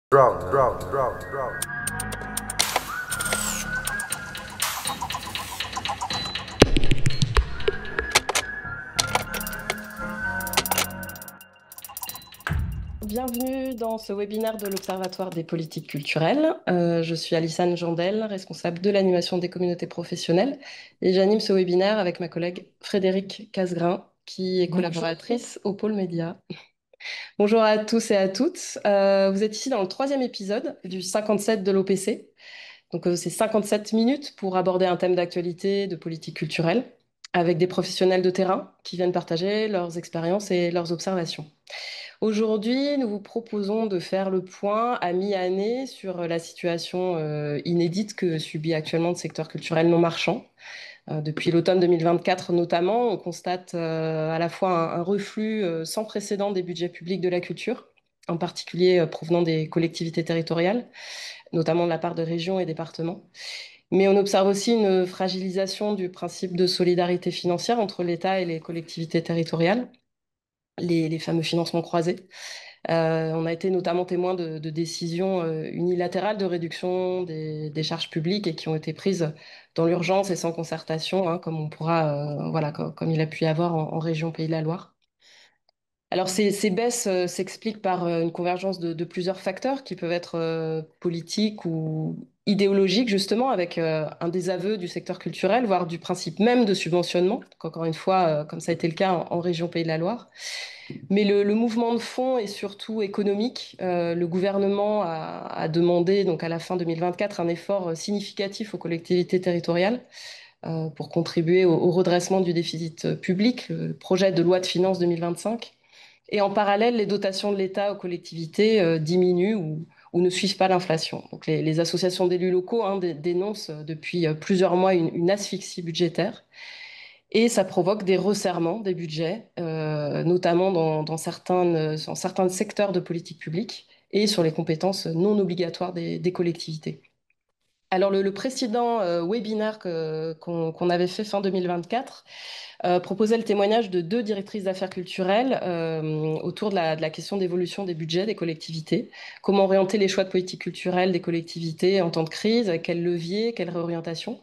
Bienvenue dans ce webinaire de l'Observatoire des politiques culturelles. Je suis Alissane Jandel, responsable de l'animation des communautés professionnelles, et j'anime ce webinaire avec ma collègue Frédérique Casgrain, qui est collaboratrice au pôle média. Bonjour à tous et à toutes. Vous êtes ici dans le troisième épisode du 57 de l'OPC. Donc, c'est 57 minutes pour aborder un thème d'actualité, de politique culturelle, avec des professionnels de terrain qui viennent partager leurs expériences et leurs observations. Aujourd'hui, nous vous proposons de faire le point à mi-année sur la situation inédite que subit actuellement le secteur culturel non marchand. Depuis l'automne 2024 notamment, on constate à la fois un reflux sans précédent des budgets publics de la culture, en particulier provenant des collectivités territoriales, notamment de la part de régions et départements. Mais on observe aussi une fragilisation du principe de solidarité financière entre l'État et les collectivités territoriales, les fameux financements croisés. On a été notamment témoin de décisions unilatérales de réduction des charges publiques et qui ont été prises dans l'urgence et sans concertation, hein, comme on pourra, voilà, comme il a pu y avoir en région Pays de la Loire. Alors ces baisses s'expliquent par une convergence de plusieurs facteurs qui peuvent être politiques ou idéologiques, justement, avec un désaveu du secteur culturel, voire du principe même de subventionnement, donc encore une fois, comme ça a été le cas en région Pays de la Loire. Mais le mouvement de fond est surtout économique. Le gouvernement a demandé, donc à la fin 2024, un effort significatif aux collectivités territoriales pour contribuer au redressement du déficit public, le projet de loi de finances 2025. Et en parallèle, les dotations de l'État aux collectivités diminuent ou ne suivent pas l'inflation. Donc les associations d'élus locaux, hein, dénoncent depuis plusieurs mois une asphyxie budgétaire. Et ça provoque des resserrements des budgets, notamment dans certains secteurs de politique publique et sur les compétences non obligatoires des collectivités. Alors le précédent webinaire qu'on avait fait fin 2024 proposait le témoignage de deux directrices d'affaires culturelles autour de la question d'évolution des budgets des collectivités. Comment orienter les choix de politique culturelle des collectivités en temps de crise, avec quels leviers, quelle réorientation.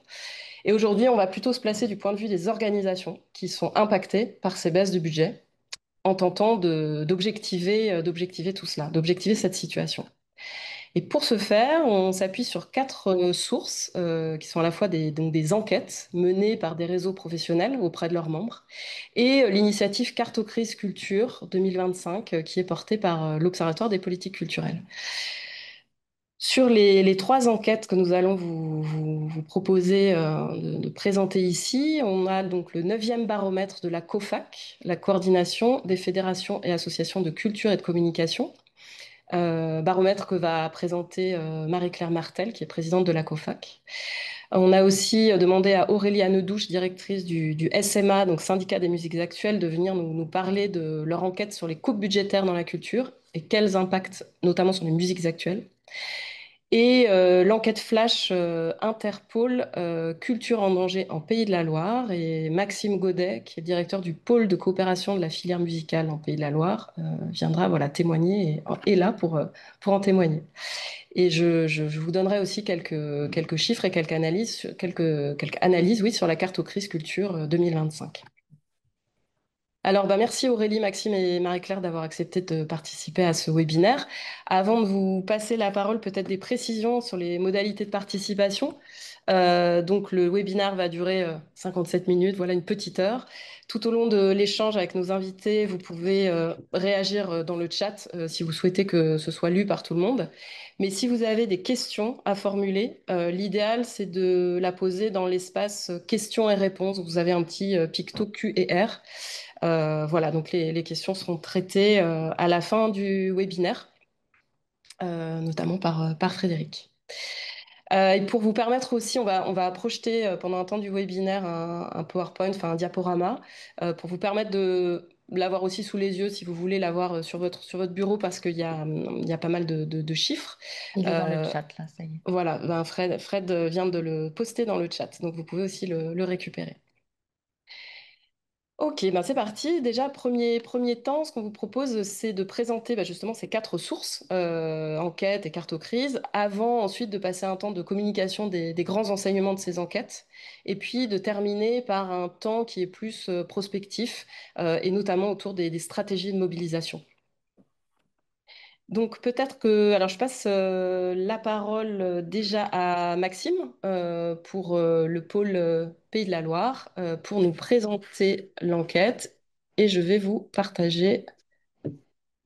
Et aujourd'hui, on va plutôt se placer du point de vue des organisations qui sont impactées par ces baisses de budget en tentant d'objectiver tout cela, d'objectiver cette situation. Et pour ce faire, on s'appuie sur quatre sources qui sont à la fois donc des enquêtes menées par des réseaux professionnels auprès de leurs membres et l'initiative Cartocrise Culture 2025 qui est portée par l'Observatoire des politiques culturelles. Sur les trois enquêtes que nous allons vous proposer de présenter ici, on a donc le 9e baromètre de la COFAC, la coordination des fédérations et associations de culture et de communication, baromètre que va présenter Marie-Claire Martel, qui est présidente de la COFAC. On a aussi demandé à Aurélie Anedouche, directrice du SMA, donc Syndicat des musiques actuelles, de venir nous parler de leur enquête sur les coupes budgétaires dans la culture et quels impacts, notamment sur les musiques actuelles. Et l'enquête flash Interpol Culture en danger en Pays de la Loire et Maxime Godet, qui est directeur du pôle de coopération de la filière musicale en Pays de la Loire, viendra voilà, témoigner et est là pour en témoigner. Et je vous donnerai aussi quelques chiffres et quelques analyses oui, sur la carte aux crises culture 2025. Alors, merci Aurélie, Maxime et Marie-Claire d'avoir accepté de participer à ce webinaire. Avant de vous passer la parole, peut-être des précisions sur les modalités de participation. Donc, le webinaire va durer 57 minutes, voilà une petite heure. Tout au long de l'échange avec nos invités, vous pouvez réagir dans le chat si vous souhaitez que ce soit lu par tout le monde. Mais si vous avez des questions à formuler, l'idéal, c'est de la poser dans l'espace questions et réponses. Vous avez un petit picto Q et R. Voilà, donc les questions seront traitées à la fin du webinaire, notamment par Frédéric. Et pour vous permettre aussi, on va projeter pendant un temps du webinaire un PowerPoint, enfin un diaporama, pour vous permettre de l'avoir aussi sous les yeux si vous voulez l'avoir sur votre bureau parce qu'il y a pas mal de chiffres. Il est dans le chat là, ça y est. Voilà, Fred vient de le poster dans le chat, donc vous pouvez aussi le récupérer. Ok, ben c'est parti. Déjà, premier temps, ce qu'on vous propose, c'est de présenter justement ces quatre sources, enquêtes et cartes-crises, avant ensuite de passer un temps de communication des grands enseignements de ces enquêtes, et puis de terminer par un temps qui est plus prospectif, et notamment autour des stratégies de mobilisation. Donc peut-être que, alors je passe la parole déjà à Maxime pour le pôle Pays de la Loire pour nous présenter l'enquête et je vais vous partager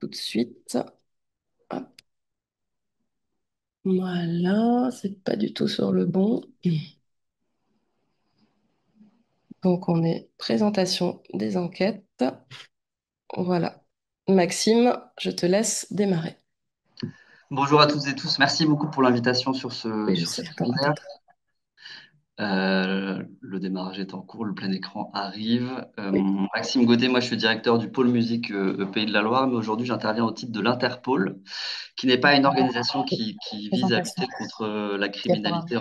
tout de suite. Hop, voilà, c'est pas du tout sur le bon. Donc on est présentation des enquêtes. Voilà. Maxime, je te laisse démarrer. Bonjour à toutes et tous. Merci beaucoup pour l'invitation sur Oui, je sur sais, ce attends, attends. webinaire. Le démarrage est en cours, le plein écran arrive. Oui, Maxime Godet, moi je suis directeur du pôle musique Pays de la Loire, mais aujourd'hui j'interviens au titre de l'Interpol, qui n'est pas une organisation qui vise à Présentation. lutter contre la Diaporama. criminalité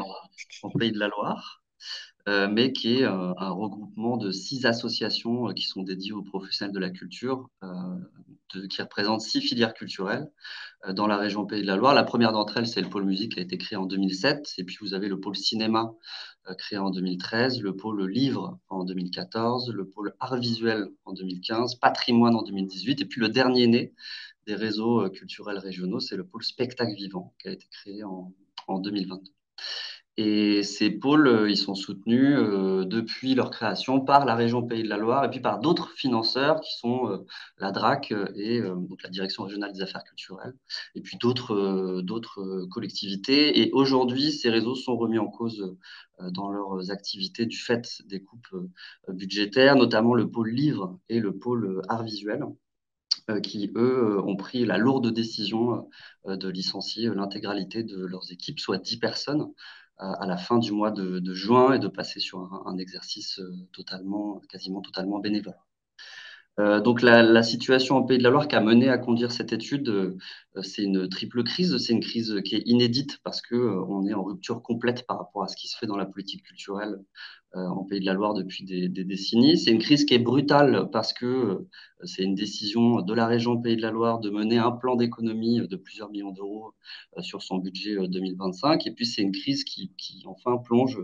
en Pays de la Loire, mais qui est un regroupement de 6 associations qui sont dédiées aux professionnels de la culture, qui représentent 6 filières culturelles dans la région Pays de la Loire. La première d'entre elles, c'est le pôle musique qui a été créé en 2007. Et puis, vous avez le pôle cinéma créé en 2013, le pôle livre en 2014, le pôle art visuel en 2015, patrimoine en 2018. Et puis, le dernier né des réseaux culturels régionaux, c'est le pôle spectacle vivant qui a été créé en 2022. Et ces pôles, ils sont soutenus depuis leur création par la région Pays de la Loire et puis par d'autres financeurs qui sont la DRAC et donc la Direction régionale des affaires culturelles, et puis d'autres collectivités. Et aujourd'hui, ces réseaux sont remis en cause dans leurs activités du fait des coupes budgétaires, notamment le pôle livre et le pôle art visuel qui, eux, ont pris la lourde décision de licencier l'intégralité de leurs équipes, soit 10 personnes, à la fin du mois de juin et de passer sur un exercice quasiment totalement bénévole. Donc la situation en Pays de la Loire qui a mené à conduire cette étude, c'est une triple crise. C'est une crise qui est inédite parce que on est en rupture complète par rapport à ce qui se fait dans la politique culturelle en Pays de la Loire depuis des décennies. C'est une crise qui est brutale parce que c'est une décision de la région Pays de la Loire de mener un plan d'économie de plusieurs millions d'euros sur son budget 2025. Et puis c'est une crise qui enfin plonge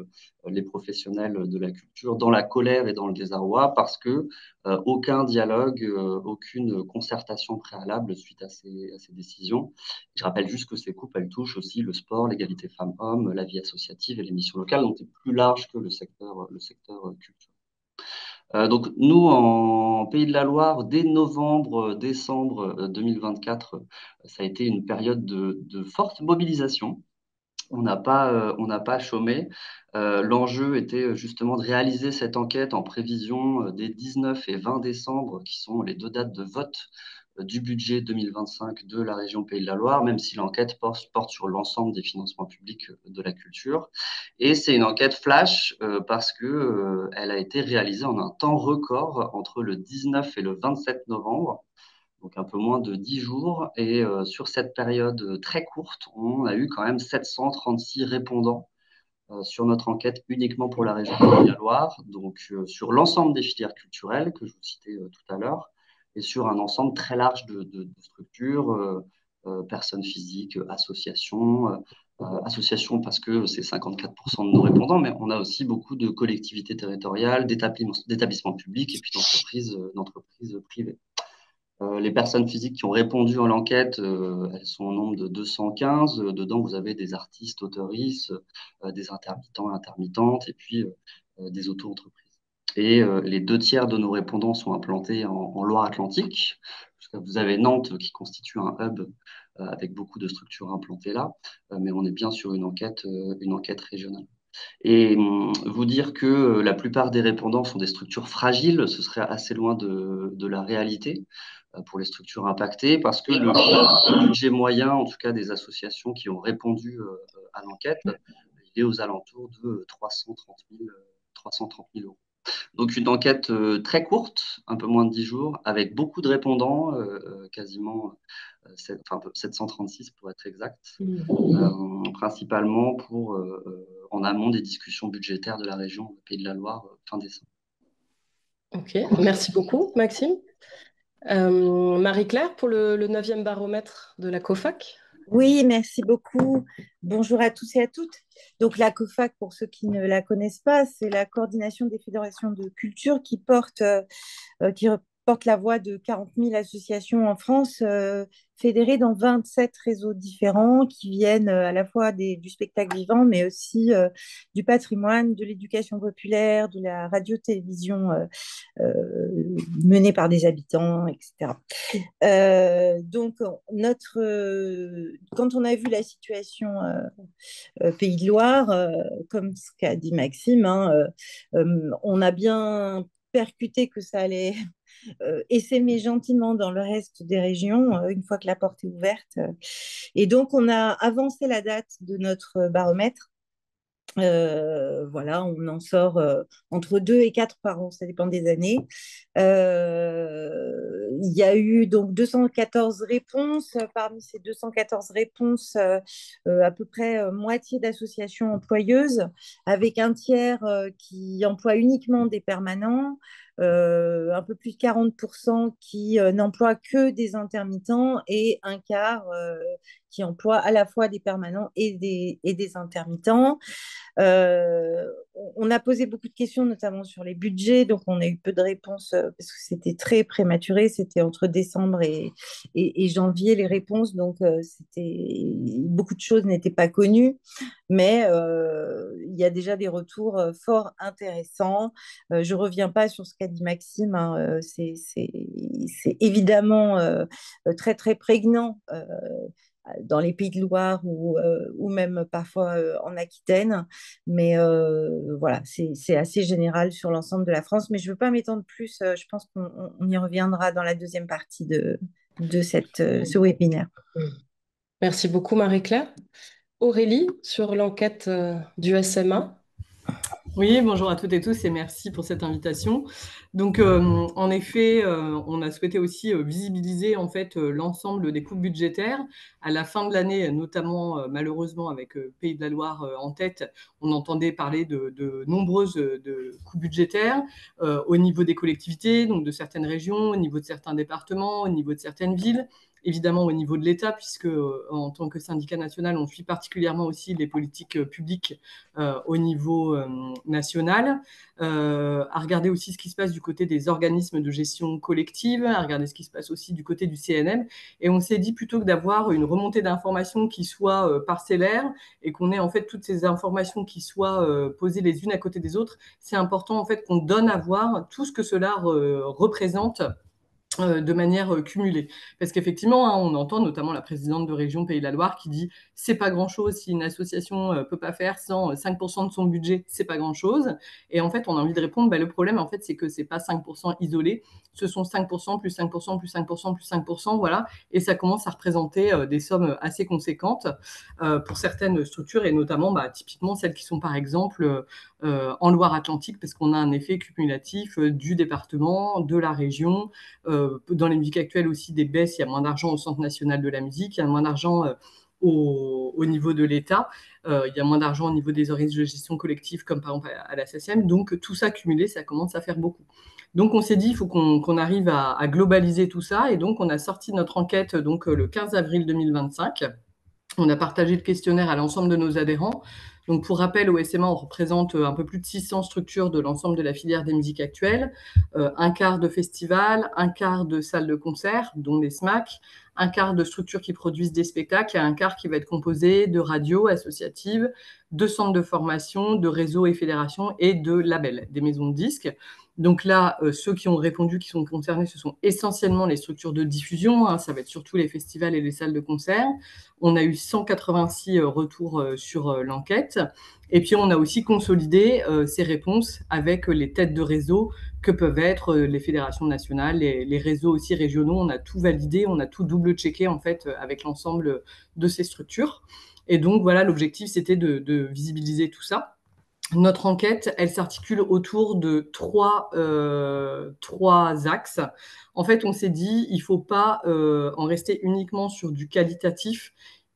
les professionnels de la culture dans la colère et dans le désarroi parce que aucun dialogue, aucune concertation préalable suite à ces décisions. Je rappelle juste que ces coupes, elles touchent aussi le sport, l'égalité femmes-hommes, la vie associative et les missions locales, donc c'est plus large que le secteur culture. Donc nous, en Pays de la Loire, dès novembre, décembre 2024, ça a été une période de forte mobilisation. On n'a pas chômé. L'enjeu était justement de réaliser cette enquête en prévision des 19 et 20 décembre, qui sont les deux dates de vote du budget 2025 de la région Pays de la Loire, même si l'enquête porte sur l'ensemble des financements publics de la culture. Et c'est une enquête flash parce que elle a été réalisée en un temps record entre le 19 et le 27 novembre, donc un peu moins de 10 jours. Et sur cette période très courte, on a eu quand même 736 répondants sur notre enquête uniquement pour la région de la Loire, donc sur l'ensemble des filières culturelles que je vous citais tout à l'heure, et sur un ensemble très large de structures, personnes physiques, associations parce que c'est 54% de nos répondants, mais on a aussi beaucoup de collectivités territoriales, d'établissements publics et puis d'entreprises privées. Les personnes physiques qui ont répondu à l'enquête, elles sont au nombre de 215. Dedans, vous avez des artistes, auteuristes, des intermittents et intermittentes, et puis des auto-entreprises. Et les deux tiers de nos répondants sont implantés en Loire-Atlantique. Vous avez Nantes qui constitue un hub avec beaucoup de structures implantées là, mais on est bien sur une enquête régionale. Et vous dire que la plupart des répondants sont des structures fragiles, ce serait assez loin de la réalité pour les structures impactées, parce que le budget moyen, en tout cas des associations qui ont répondu à l'enquête, il est aux alentours de 330 000 euros. Donc une enquête très courte, un peu moins de 10 jours, avec beaucoup de répondants, quasiment 736 pour être exact, principalement en amont des discussions budgétaires de la région Pays de la Loire fin décembre. Ok, merci beaucoup, Maxime. Marie-Claire, pour le 9e baromètre de la COFAC. Oui, merci beaucoup. Bonjour à tous et à toutes. Donc, la COFAC, pour ceux qui ne la connaissent pas, c'est la coordination des fédérations de culture qui porte la voix de 40 000 associations en France, fédérées dans 27 réseaux différents qui viennent à la fois du spectacle vivant, mais aussi du patrimoine, de l'éducation populaire, de la radio-télévision menée par des habitants, etc. Donc, quand on a vu la situation Pays de Loire, comme ce qu'a dit Maxime, hein, on a bien percuté que ça allait essaimer gentiment dans le reste des régions une fois que la porte est ouverte. Et donc, on a avancé la date de notre baromètre. Voilà, on en sort entre 2 et 4 par an, ça dépend des années. Il y a eu donc 214 réponses. Parmi ces 214 réponses, à peu près moitié d'associations employeuses, avec un tiers qui emploie uniquement des permanents, un peu plus de 40% qui n'emploient que des intermittents et un quart qui emploie à la fois des permanents et des intermittents. On a posé beaucoup de questions, notamment sur les budgets, donc on a eu peu de réponses parce que c'était très prématuré, c'était entre décembre et janvier les réponses, donc beaucoup de choses n'étaient pas connues, mais il y a déjà des retours fort intéressants. Je ne reviens pas sur ce qu'a dit Maxime, hein, c'est évidemment très très prégnant dans les Pays de Loire ou même parfois en Aquitaine. Mais voilà, c'est assez général sur l'ensemble de la France. Mais je ne veux pas m'étendre plus. Je pense qu'on y reviendra dans la deuxième partie de ce webinaire. Merci beaucoup, Marie-Claire. Aurélie, sur l'enquête du SMA. Oui, bonjour à toutes et tous et merci pour cette invitation. Donc, en effet, on a souhaité aussi visibiliser en fait l'ensemble des coupes budgétaires à la fin de l'année, notamment malheureusement avec Pays de la Loire en tête. On entendait parler de nombreuses de coupes budgétaires au niveau des collectivités, donc de certaines régions, au niveau de certains départements, au niveau de certaines villes. Évidemment au niveau de l'État, puisque en tant que syndicat national, on suit particulièrement aussi les politiques publiques au niveau national, à regarder aussi ce qui se passe du côté des organismes de gestion collective, à regarder ce qui se passe aussi du côté du CNM. Et on s'est dit, plutôt que d'avoir une remontée d'informations qui soit parcellaire et qu'on ait en fait toutes ces informations qui soient posées les unes à côté des autres, c'est important en fait qu'on donne à voir tout ce que cela représente de manière cumulée. Parce qu'effectivement, hein, on entend notamment la présidente de région Pays de la Loire qui dit c'est pas grand-chose si une association peut pas faire sans 5% de son budget, c'est pas grand-chose. Et en fait, on a envie de répondre, bah, le problème, en fait, c'est que c'est pas 5% isolé, ce sont 5% plus 5% plus 5% plus 5%, voilà, et ça commence à représenter des sommes assez conséquentes pour certaines structures, et notamment, bah, typiquement, celles qui sont, par exemple, en Loire-Atlantique, parce qu'on a un effet cumulatif du département, de la région, dans les musiques actuelles aussi des baisses, il y a moins d'argent au Centre national de la musique, il y a moins d'argent au niveau de l'État, il y a moins d'argent au niveau des organismes de gestion collective comme par exemple à la SSM, donc tout ça cumulé, ça commence à faire beaucoup. Donc on s'est dit, il faut qu'on arrive à globaliser tout ça, et donc on a sorti notre enquête donc, le 15 avril 2025. On a partagé le questionnaire à l'ensemble de nos adhérents. Donc, pour rappel, au SMA, on représente un peu plus de 600 structures de l'ensemble de la filière des musiques actuelles, un quart de festivals, un quart de salles de concert, dont les SMAC, un quart de structures qui produisent des spectacles et un quart qui va être composé de radios associatives, de centres de formation, de réseaux et fédérations et de labels, des maisons de disques. Donc là, ceux qui ont répondu, qui sont concernés, ce sont essentiellement les structures de diffusion, hein, ça va être surtout les festivals et les salles de concert. On a eu 186 retours sur l'enquête. Et puis, on a aussi consolidé ces réponses avec les têtes de réseau que peuvent être les fédérations nationales, les réseaux aussi régionaux. On a tout validé, on a tout double-checké en fait avec l'ensemble de ces structures. Et donc, voilà, l'objectif, c'était de visibiliser tout ça. Notre enquête, elle s'articule autour de trois axes. En fait, on s'est dit, il ne faut pas en rester uniquement sur du qualitatif.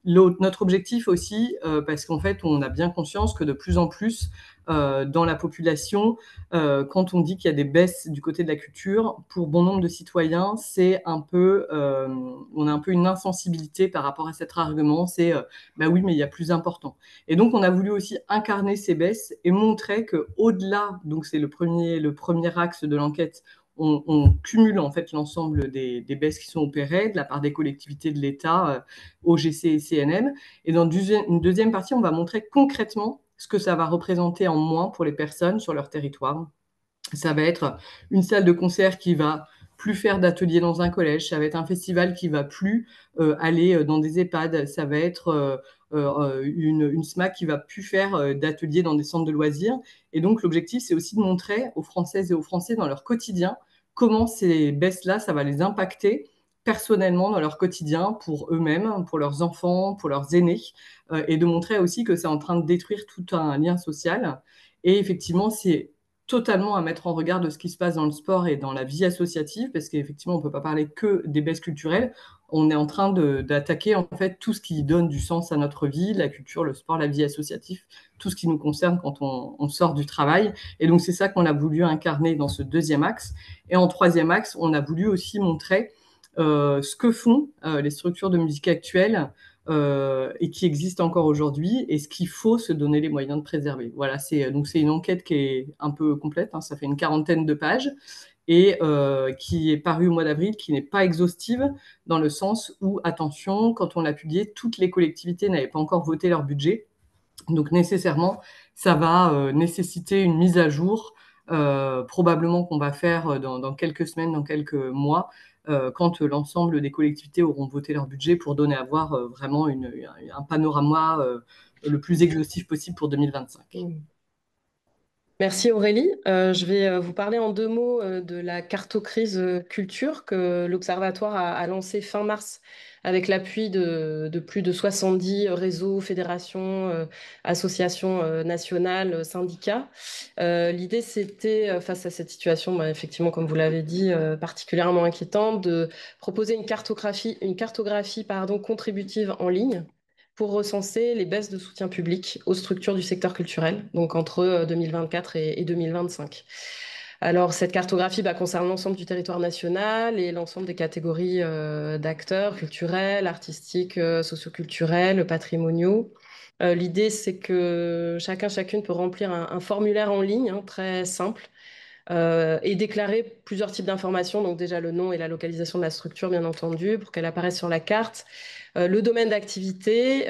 notre objectif aussi, parce qu'en fait, on a bien conscience que de plus en plus, dans la population, quand on dit qu'il y a des baisses du côté de la culture, pour bon nombre de citoyens, on a un peu une insensibilité par rapport à cet argument, c'est bah oui, mais il y a plus important. Et donc, on a voulu aussi incarner ces baisses et montrer que au-delà, donc c'est le premier axe de l'enquête, on cumule en fait l'ensemble des baisses qui sont opérées de la part des collectivités de l'État, OGC et CNM. Et dans une deuxième partie, on va montrer concrètement ce que ça va représenter en moins pour les personnes sur leur territoire. Ça va être une salle de concert qui va plus faire d'ateliers dans un collège, ça va être un festival qui va plus aller dans des EHPAD, ça va être une SMAC qui va plus faire d'ateliers dans des centres de loisirs. Et donc l'objectif, c'est aussi de montrer aux Françaises et aux Français dans leur quotidien comment ces baisses-là, ça va les impacter personnellement dans leur quotidien, pour eux-mêmes, pour leurs enfants, pour leurs aînés, et de montrer aussi que c'est en train de détruire tout un lien social. Et effectivement, c'est totalement à mettre en regard de ce qui se passe dans le sport et dans la vie associative, parce qu'effectivement, on ne peut pas parler que des baisses culturelles. On est en train d'attaquer en fait tout ce qui donne du sens à notre vie, la culture, le sport, la vie associative, tout ce qui nous concerne quand on sort du travail. Et donc, c'est ça qu'on a voulu incarner dans ce deuxième axe. Et en troisième axe, on a voulu aussi montrer ce que font les structures de musique actuelles et qui existent encore aujourd'hui, et ce qu'il faut se donner les moyens de préserver. Voilà, c'est une enquête qui est un peu complète, hein, ça fait une 40aine de pages, et qui est parue au mois d'avril, qui n'est pas exhaustive, dans le sens où, attention, quand on l'a publiée, toutes les collectivités n'avaient pas encore voté leur budget, donc nécessairement, ça va nécessiter une mise à jour, probablement qu'on va faire dans quelques semaines, dans quelques mois, quand l'ensemble des collectivités auront voté leur budget, pour donner à voir vraiment un panorama le plus exhaustif possible pour 2025. Merci Aurélie. Je vais vous parler en deux mots de la cartocrise culture que l'Observatoire a lancée fin mars avec l'appui de plus de 70 réseaux, fédérations, associations nationales, syndicats. L'idée, c'était, face à cette situation, bah, effectivement, comme vous l'avez dit, particulièrement inquiétante, de proposer une cartographie pardon, contributive en ligne pour recenser les baisses de soutien public aux structures du secteur culturel, donc entre 2024 et 2025. Alors, cette cartographie concerne l'ensemble du territoire national et l'ensemble des catégories d'acteurs culturels, artistiques, socioculturels, patrimoniaux. L'idée, c'est que chacune peut remplir un formulaire en ligne, hein, très simple, et déclarer plusieurs types d'informations, donc déjà le nom et la localisation de la structure, bien entendu, pour qu'elle apparaisse sur la carte. Le domaine d'activité,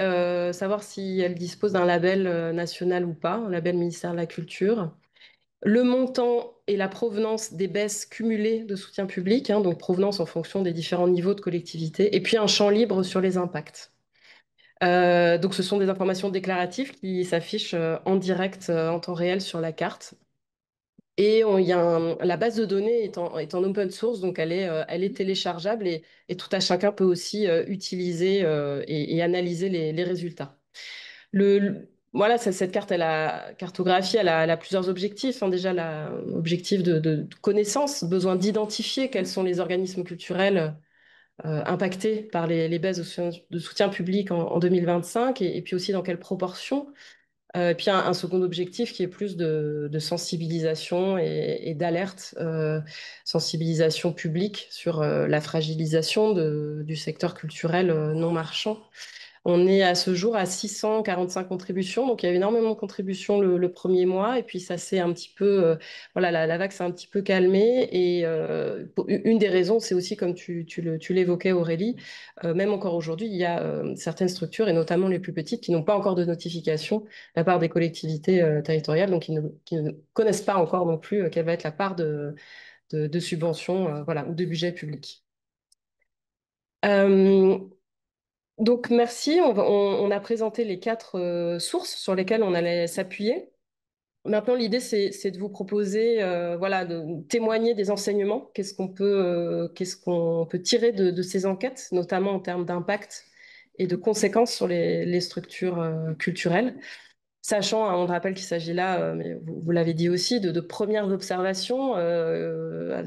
savoir si elle dispose d'un label national ou pas, un label ministère de la Culture. Le montant et la provenance des baisses cumulées de soutien public, hein, donc provenance en fonction des différents niveaux de collectivité, et puis un champ libre sur les impacts. Donc ce sont des informations déclaratives qui s'affichent en direct, en temps réel sur la carte. Et la base de données est en open source, donc elle est téléchargeable, et tout à chacun peut aussi utiliser et analyser les résultats. Voilà, cette cartographie, elle a plusieurs objectifs, hein. Déjà, l'objectif de connaissance, besoin d'identifier quels sont les organismes culturels impactés par les baisses de soutien public en 2025, et puis aussi dans quelle proportion. Et puis un second objectif qui est plus de sensibilisation et d'alerte, sensibilisation publique sur la fragilisation du secteur culturel non marchand. On est à ce jour à 645 contributions, donc il y a énormément de contributions le premier mois, et puis ça s'est un petit peu, voilà, la vague s'est un petit peu calmée, et une des raisons, c'est aussi, comme tu l'évoquais Aurélie, même encore aujourd'hui, il y a certaines structures, et notamment les plus petites, qui n'ont pas encore de notification de la part des collectivités territoriales, donc qui ne connaissent pas encore non plus quelle va être la part de subventions, voilà, ou de budget public. Donc merci, on a présenté les 4 sources sur lesquelles on allait s'appuyer. Maintenant, l'idée, c'est de vous proposer, voilà, de témoigner des enseignements. Qu'est-ce qu'on peut tirer de ces enquêtes, notamment en termes d'impact et de conséquences sur les structures culturelles. Sachant, hein, on rappelle qu'il s'agit là, mais vous l'avez dit aussi, de premières observations.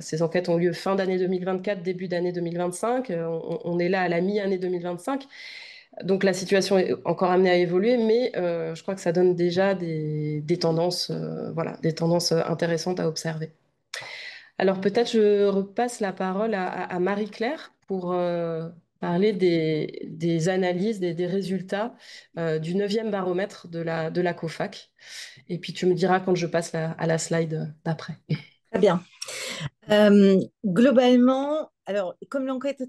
Ces enquêtes ont lieu fin d'année 2024, début d'année 2025. On est là à la mi-année 2025. Donc la situation est encore amenée à évoluer, mais je crois que ça donne déjà des tendances, voilà, des tendances intéressantes à observer. Alors peut-être je repasse la parole à Marie-Claire pour parler des analyses, des résultats du 9e baromètre de la COFAC. Et puis tu me diras quand je passe à la slide d'après. Très bien. Globalement, alors, comme l'enquête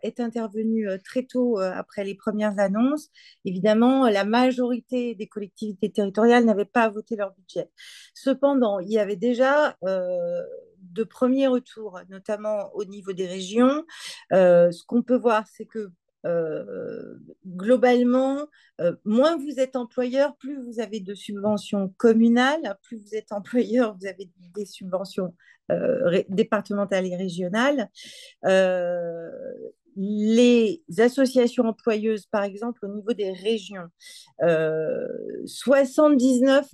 est intervenue très tôt après les premières annonces, évidemment, la majorité des collectivités territoriales n'avaient pas voté leur budget. Cependant, il y avait déjà de premiers retours, notamment au niveau des régions. Ce qu'on peut voir, c'est que globalement, moins vous êtes employeur, plus vous avez de subventions communales, plus vous êtes employeur, vous avez des subventions départementales et régionales. Euh, les associations employeuses, par exemple, au niveau des régions,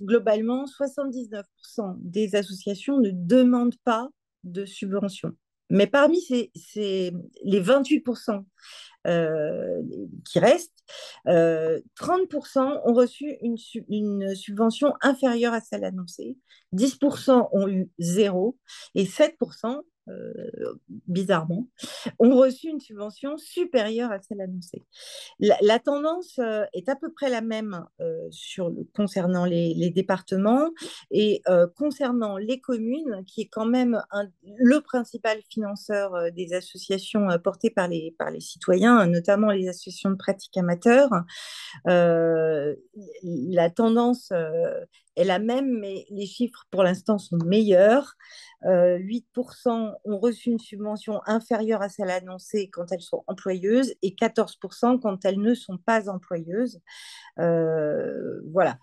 globalement, 79% des associations ne demandent pas de subvention. Mais parmi les 28% qui restent, 30% ont reçu une subvention inférieure à celle annoncée, 10% ont eu zéro et 7%, bizarrement, ont reçu une subvention supérieure à celle annoncée. La tendance est à peu près la même concernant les départements et concernant les communes, qui est quand même le principal financeur des associations portées par les citoyens, notamment les associations de pratique amateur. La tendance est la même, mais les chiffres pour l'instant sont meilleurs. 8% ont reçu une subvention inférieure à celle annoncée quand elles sont employeuses et 14% quand elles ne sont pas employeuses. Voilà.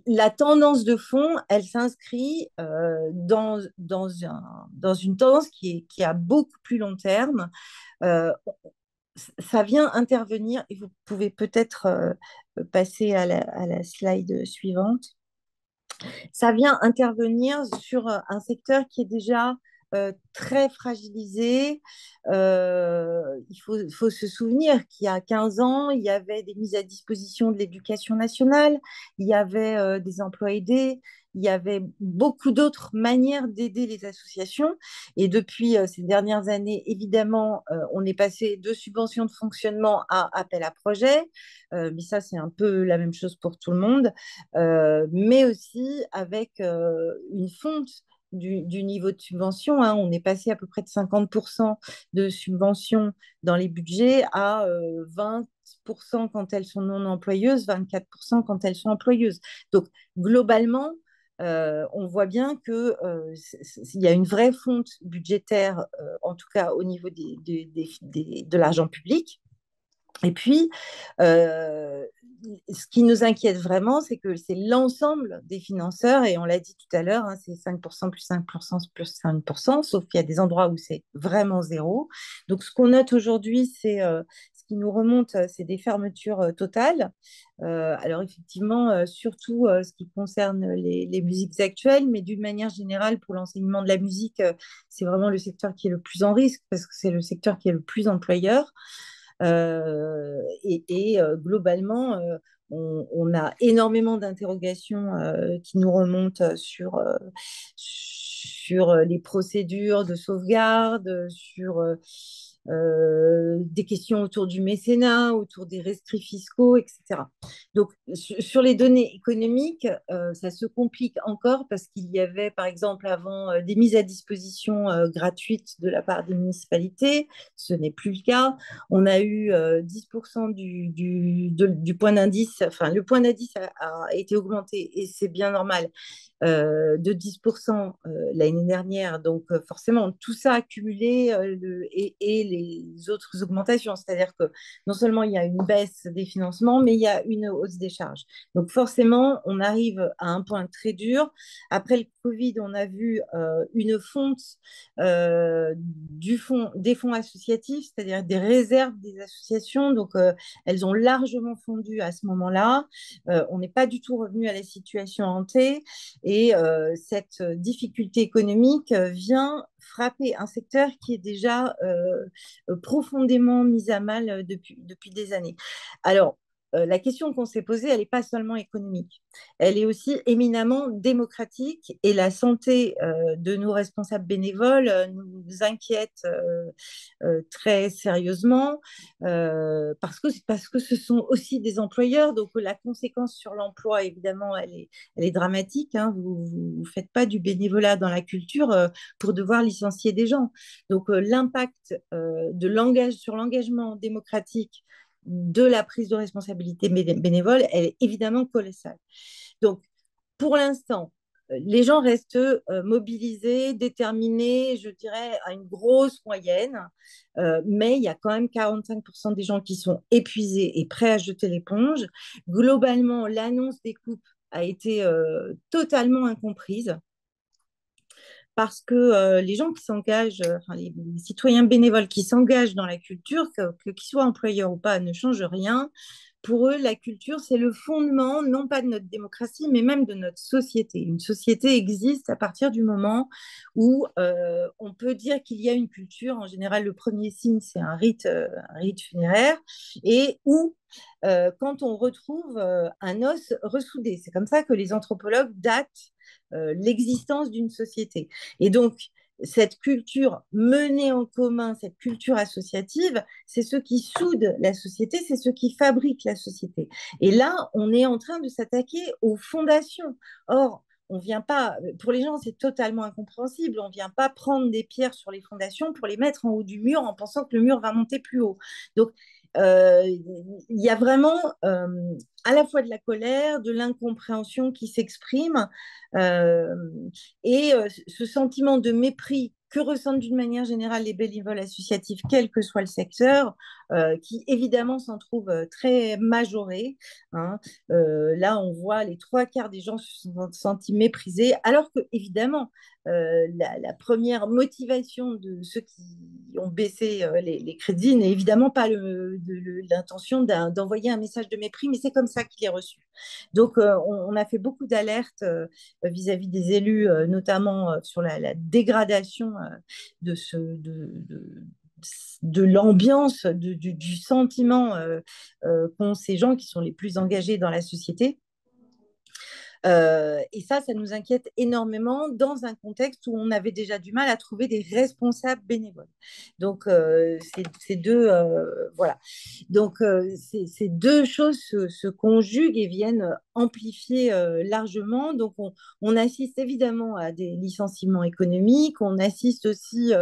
La tendance de fond, elle s'inscrit dans une tendance qui est à beaucoup plus long terme. Euh, Ça vient intervenir, et vous pouvez peut-être passer à la slide suivante. Ça vient intervenir sur un secteur qui est déjà très fragilisé. Il faut se souvenir qu'il y a 15 ans, il y avait des mises à disposition de l'éducation nationale, il y avait des emplois aidés, il y avait beaucoup d'autres manières d'aider les associations. Et depuis ces dernières années, évidemment, on est passé de subventions de fonctionnement à appel à projet. Mais ça, c'est un peu la même chose pour tout le monde. Mais aussi avec une fonte du niveau de subvention. Hein. On est passé à peu près de 50% de subventions dans les budgets à 20% quand elles sont non employeuses, 24% quand elles sont employeuses. Donc, globalement, on voit bien qu'il y a une vraie fonte budgétaire, en tout cas au niveau de l'argent public. Et puis, ce qui nous inquiète vraiment, c'est que c'est l'ensemble des financeurs, et on l'a dit tout à l'heure, hein, c'est 5% plus 5% plus 5%, sauf qu'il y a des endroits où c'est vraiment zéro. Donc, ce qu'on note aujourd'hui, ce qui nous remonte, c'est des fermetures totales. Alors, effectivement, surtout ce qui concerne les musiques actuelles, mais d'une manière générale, pour l'enseignement de la musique, c'est vraiment le secteur qui est le plus en risque, parce que c'est le secteur qui est le plus employeur. Globalement, on a énormément d'interrogations qui nous remontent sur les procédures de sauvegarde, sur des questions autour du mécénat, autour des rescrits fiscaux, etc. Donc, sur les données économiques, ça se complique encore parce qu'il y avait, par exemple, avant des mises à disposition gratuites de la part des municipalités. Ce n'est plus le cas. On a eu 10% du point d'indice, enfin, le point d'indice a été augmenté et c'est bien normal. De 10% l'année dernière. Donc, forcément, tout ça accumulé et les autres augmentations. C'est-à-dire que non seulement il y a une baisse des financements, mais il y a une hausse des charges. Donc, forcément, on arrive à un point très dur. Après le Covid, on a vu une fonte des fonds associatifs, c'est-à-dire des réserves des associations. Donc, elles ont largement fondu à ce moment-là. On n'est pas du tout revenu à la situation hantée. Et cette difficulté économique vient frapper un secteur qui est déjà profondément mis à mal depuis des années. Alors, la question qu'on s'est posée, elle n'est pas seulement économique, elle est aussi éminemment démocratique et la santé de nos responsables bénévoles nous inquiète très sérieusement parce que ce sont aussi des employeurs, donc la conséquence sur l'emploi, évidemment, elle est dramatique. Hein. Vous faites pas du bénévolat dans la culture pour devoir licencier des gens. Donc l'impact sur l'engagement démocratique de la prise de responsabilité bénévole, elle est évidemment colossale. Donc, pour l'instant, les gens restent mobilisés, déterminés, je dirais, à une grosse moyenne, mais il y a quand même 45% des gens qui sont épuisés et prêts à jeter l'éponge. Globalement, l'annonce des coupes a été totalement incomprise parce que les gens qui s'engagent, les citoyens bénévoles qui s'engagent dans la culture, qu'ils soient employeurs ou pas, ne changent rien. Pour eux, la culture, c'est le fondement, non pas de notre démocratie, mais même de notre société. Une société existe à partir du moment où on peut dire qu'il y a une culture. En général, le premier signe, c'est un rite funéraire, et où quand on retrouve un os ressoudé. C'est comme ça que les anthropologues datent l'existence d'une société. Et donc, cette culture menée en commun, cette culture associative, c'est ce qui soude la société, c'est ce qui fabrique la société. Et là, on est en train de s'attaquer aux fondations. Or, on vient pas, pour les gens, c'est totalement incompréhensible. On vient pas prendre des pierres sur les fondations pour les mettre en haut du mur en pensant que le mur va monter plus haut. Donc, il y a vraiment à la fois de la colère, de l'incompréhension qui s'exprime euh, et ce sentiment de mépris que ressentent d'une manière générale les bénévoles associatifs, quel que soit le secteur, qui évidemment s'en trouve très majoré. Hein. Là, on voit les trois quarts des gens se sont sentis méprisés, alors que évidemment, la première motivation de ceux qui ont baissé les crédits n'est évidemment pas l'intention d'envoyer un message de mépris, mais c'est comme ça qu'il est reçu. Donc, on a fait beaucoup d'alertes vis-à-vis des élus, notamment sur la dégradation de l'ambiance, du sentiment qu'ont ces gens qui sont les plus engagés dans la société. Et ça nous inquiète énormément dans un contexte où on avait déjà du mal à trouver des responsables bénévoles. Donc, ces deux, voilà. Donc, ces deux choses se conjuguent et viennent amplifier largement. Donc, on assiste évidemment à des licenciements économiques. On assiste aussi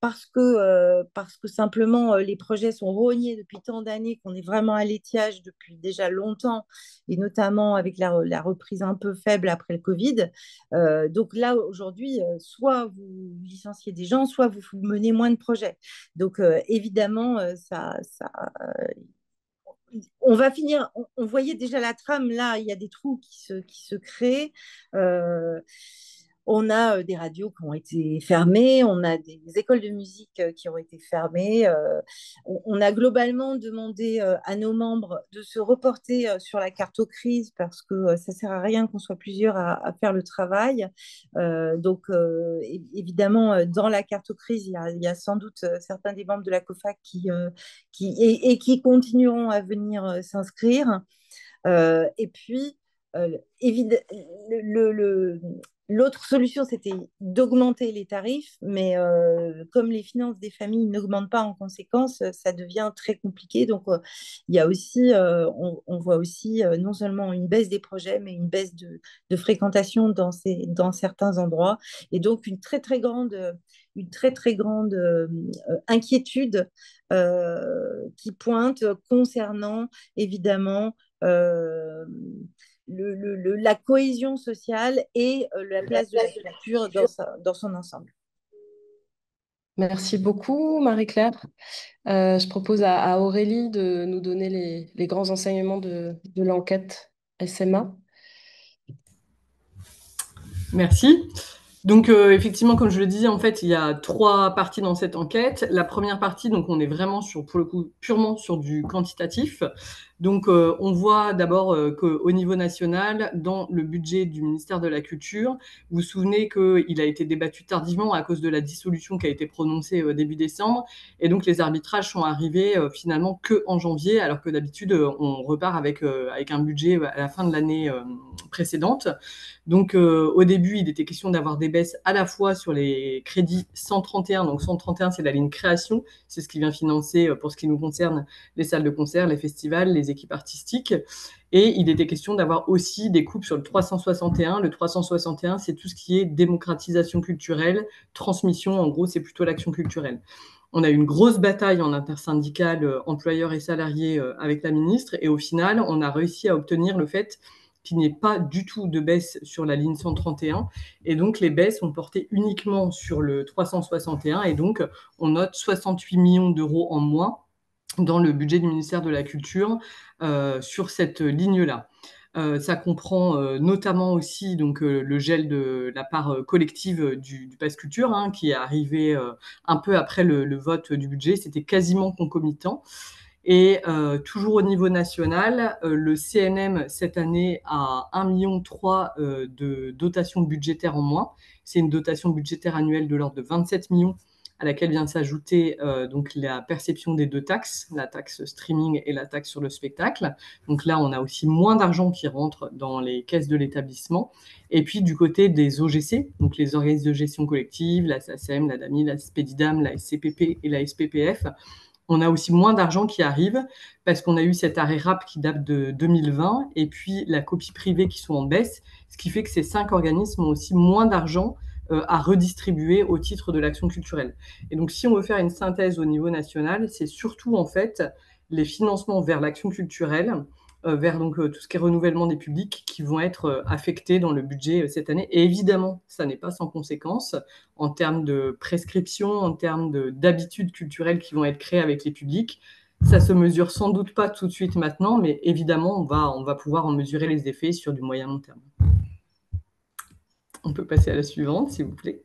parce que simplement les projets sont rognés depuis tant d'années qu'on est vraiment à l'étiage depuis déjà longtemps, et notamment avec la reprise un peu faible après le Covid. Donc là, aujourd'hui, soit vous licenciez des gens, soit vous menez moins de projets. Donc évidemment, on va finir, on voyait déjà la trame, là, il y a des trous qui se créent. On a des radios qui ont été fermées, on a des écoles de musique qui ont été fermées. On a globalement demandé à nos membres de se reporter sur la carto-crise parce que ça ne sert à rien qu'on soit plusieurs à faire le travail. Donc, évidemment, dans la carto-crise, il y a sans doute certains des membres de la COFAC qui continueront à venir s'inscrire. Et puis, l'autre solution, c'était d'augmenter les tarifs, mais comme les finances des familles n'augmentent pas en conséquence, ça devient très compliqué. Donc, il y a aussi, on voit aussi non seulement une baisse des projets, mais une baisse de fréquentation dans certains endroits. Et donc, une très, très grande inquiétude qui pointe concernant, évidemment, la cohésion sociale et la place de la culture dans son ensemble. Merci beaucoup, Marie-Claire. Je propose à Aurélie de nous donner les grands enseignements de l'enquête SMA. Merci. Donc effectivement, comme je le disais, en fait, il y a trois parties dans cette enquête. La première partie, donc on est vraiment pour le coup, purement sur du quantitatif. Donc, on voit d'abord qu'au niveau national, dans le budget du ministère de la Culture, vous vous souvenez qu'il a été débattu tardivement à cause de la dissolution qui a été prononcée début décembre. Et donc, les arbitrages sont arrivés finalement qu'en janvier, alors que d'habitude, on repart avec un budget à la fin de l'année précédente. Donc, au début, il était question d'avoir des baisses à la fois sur les crédits 131. Donc, 131, c'est la ligne création. C'est ce qui vient financer, pour ce qui nous concerne, les salles de concert, les festivals, les équipes artistiques. Et il était question d'avoir aussi des coupes sur le 361. Le 361, c'est tout ce qui est démocratisation culturelle, transmission. En gros, c'est plutôt l'action culturelle. On a eu une grosse bataille en intersyndicale, employeurs et salariés, avec la ministre. Et au final, on a réussi à obtenir le fait qu'il n'y ait pas du tout de baisse sur la ligne 131. Et donc, les baisses sont portées uniquement sur le 361. Et donc, on note 68 millions d'euros en moins dans le budget du ministère de la Culture sur cette ligne-là. Ça comprend notamment aussi donc, le gel de la part collective du pass culture, hein, qui est arrivé un peu après le vote du budget. C'était quasiment concomitant. Et toujours au niveau national, le CNM, cette année, a 1,3 million de dotation budgétaire en moins. C'est une dotation budgétaire annuelle de l'ordre de 27 millions, à laquelle vient s'ajouter donc la perception des 2 taxes, la taxe streaming et la taxe sur le spectacle. Donc là, on a aussi moins d'argent qui rentre dans les caisses de l'établissement. Et puis du côté des OGC, donc les organismes de gestion collective, la SACEM, la DAMI, la SPEDIDAM, la SCPP et la SPPF, on a aussi moins d'argent qui arrive parce qu'on a eu cet arrêt RAP qui date de 2020 et puis la copie privée qui sont en baisse, ce qui fait que ces 5 organismes ont aussi moins d'argent à redistribuer au titre de l'action culturelle. Et donc, si on veut faire une synthèse au niveau national, c'est surtout en fait les financements vers l'action culturelle, vers donc tout ce qui est renouvellement des publics qui vont être affectés dans le budget cette année. Et évidemment, ça n'est pas sans conséquence en termes de prescription, en termes d'habitudes culturelles qui vont être créées avec les publics. Ça se mesure sans doute pas tout de suite maintenant, mais évidemment, on va pouvoir en mesurer les effets sur du moyen long terme. On peut passer à la suivante, s'il vous plaît.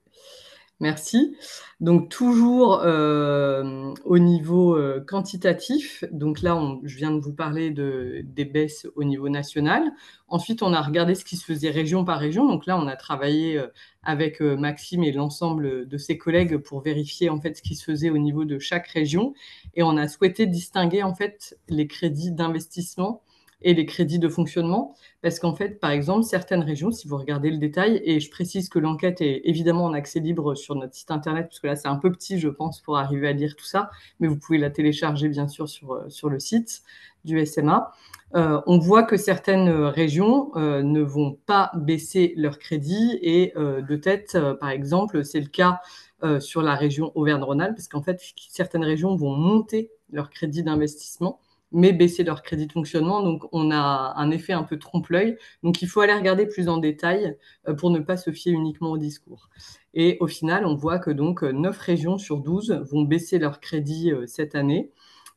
Merci. Donc, toujours au niveau quantitatif. Donc là, je viens de vous parler des baisses au niveau national. Ensuite, on a regardé ce qui se faisait région par région. Donc là, on a travaillé avec Maxime et l'ensemble de ses collègues pour vérifier en fait ce qui se faisait au niveau de chaque région. Et on a souhaité distinguer en fait les crédits d'investissement et les crédits de fonctionnement. Parce qu'en fait, par exemple, certaines régions, si vous regardez le détail, et je précise que l'enquête est évidemment en accès libre sur notre site internet, parce que là, c'est un peu petit, je pense, pour arriver à lire tout ça, mais vous pouvez la télécharger, bien sûr, sur le site du SMA. On voit que certaines régions ne vont pas baisser leurs crédits, et de tête, par exemple, c'est le cas sur la région Auvergne-Rhône-Alpes, parce qu'en fait, certaines régions vont monter leurs crédits d'investissement, mais baisser leur crédit de fonctionnement. Donc, on a un effet un peu trompe-l'œil. Donc, il faut aller regarder plus en détail pour ne pas se fier uniquement au discours. Et au final, on voit que donc 9 régions sur 12 vont baisser leur crédit cette année.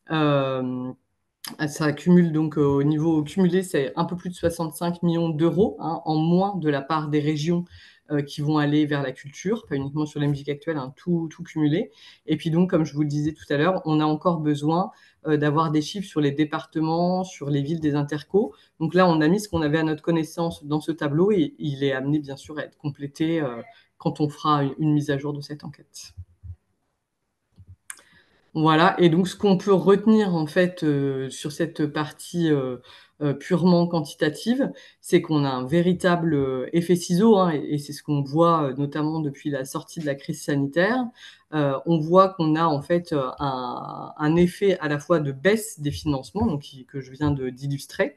Ça accumule donc au niveau cumulé, c'est un peu plus de 65 millions d'euros hein, en moins de la part des régions qui vont aller vers la culture, pas uniquement sur la musique actuelle, hein, tout cumulé. Et puis donc, comme je vous le disais tout à l'heure, on a encore besoin d'avoir des chiffres sur les départements, sur les villes des intercos. Donc là, on a mis ce qu'on avait à notre connaissance dans ce tableau et il est amené bien sûr à être complété quand on fera une mise à jour de cette enquête. Voilà, et donc ce qu'on peut retenir en fait sur cette partie purement quantitative, c'est qu'on a un véritable effet ciseau, hein, et c'est ce qu'on voit notamment depuis la sortie de la crise sanitaire. On voit qu'on a en fait un effet à la fois de baisse des financements, donc que je viens d'illustrer,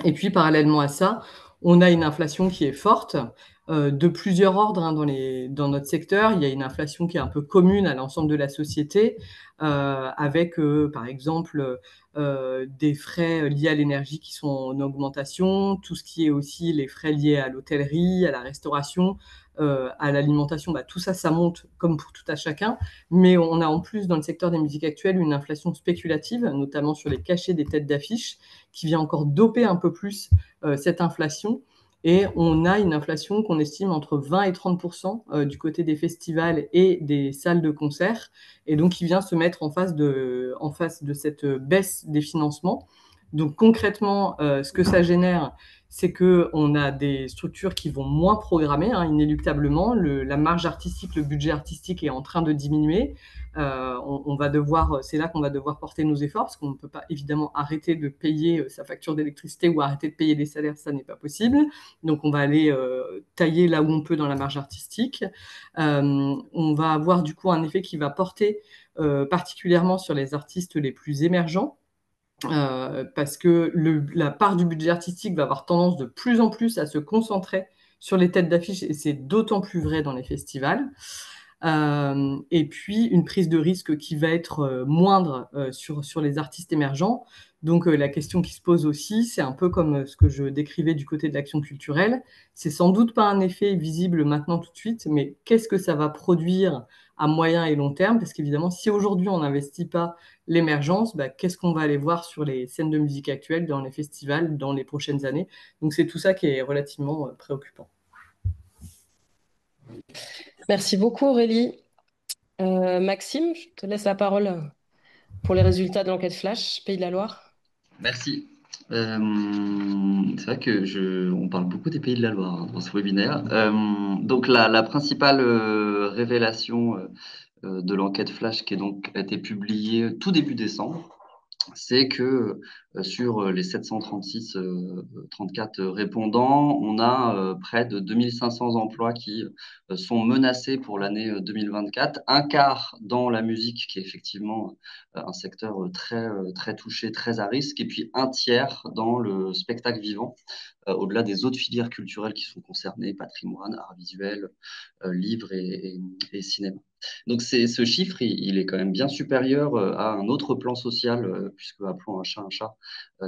et puis parallèlement à ça, on a une inflation qui est forte, de plusieurs ordres hein, dans notre secteur. Il y a une inflation qui est un peu commune à l'ensemble de la société, avec par exemple des frais liés à l'énergie qui sont en augmentation, tout ce qui est aussi les frais liés à l'hôtellerie, à la restauration, à l'alimentation, tout ça, ça monte comme pour tout à chacun. Mais on a en plus dans le secteur des musiques actuelles une inflation spéculative, notamment sur les cachets des têtes d'affiche, qui vient encore doper un peu plus cette inflation. Et on a une inflation qu'on estime entre 20 et 30% du côté des festivals et des salles de concert, et donc qui vient se mettre en face de cette baisse des financements. Donc concrètement, ce que ça génère, c'est qu'on a des structures qui vont moins programmer, inéluctablement. La marge artistique, le budget artistique est en train de diminuer. C'est là qu'on va devoir porter nos efforts, parce qu'on ne peut pas évidemment arrêter de payer sa facture d'électricité ou arrêter de payer des salaires, ça n'est pas possible. Donc on va aller tailler là où on peut dans la marge artistique. On va avoir du coup un effet qui va porter particulièrement sur les artistes les plus émergents. Parce que la part du budget artistique va avoir tendance de plus en plus à se concentrer sur les têtes d'affiche, et c'est d'autant plus vrai dans les festivals. Et puis une prise de risque qui va être moindre sur les artistes émergents. Donc la question qui se pose aussi, c'est un peu comme ce que je décrivais du côté de l'action culturelle. C'est sans doute pas un effet visible maintenant tout de suite, mais qu'est-ce que ça va produire à moyen et long terme? Parce qu'évidemment, si aujourd'hui on n'investit pas l'émergence, qu'est-ce qu'on va aller voir sur les scènes de musique actuelles, dans les festivals, dans les prochaines années? Donc c'est tout ça qui est relativement préoccupant. Merci beaucoup Aurélie. Maxime, je te laisse la parole pour les résultats de l'enquête Flash, Pays de la Loire. Merci. C'est vrai que on parle beaucoup des Pays de la Loire dans ce webinaire. Donc la principale révélation de l'enquête Flash qui a été publiée tout début décembre, c'est que sur les 736 34 répondants, on a près de 2500 emplois qui sont menacés pour l'année 2024. Un quart dans la musique, qui est effectivement un secteur très touché, très à risque, et puis un tiers dans le spectacle vivant, au-delà des autres filières culturelles qui sont concernées, patrimoine, art visuel, livres et cinéma. Donc ce chiffre, il est quand même bien supérieur à un autre plan social, puisque appelons un chat,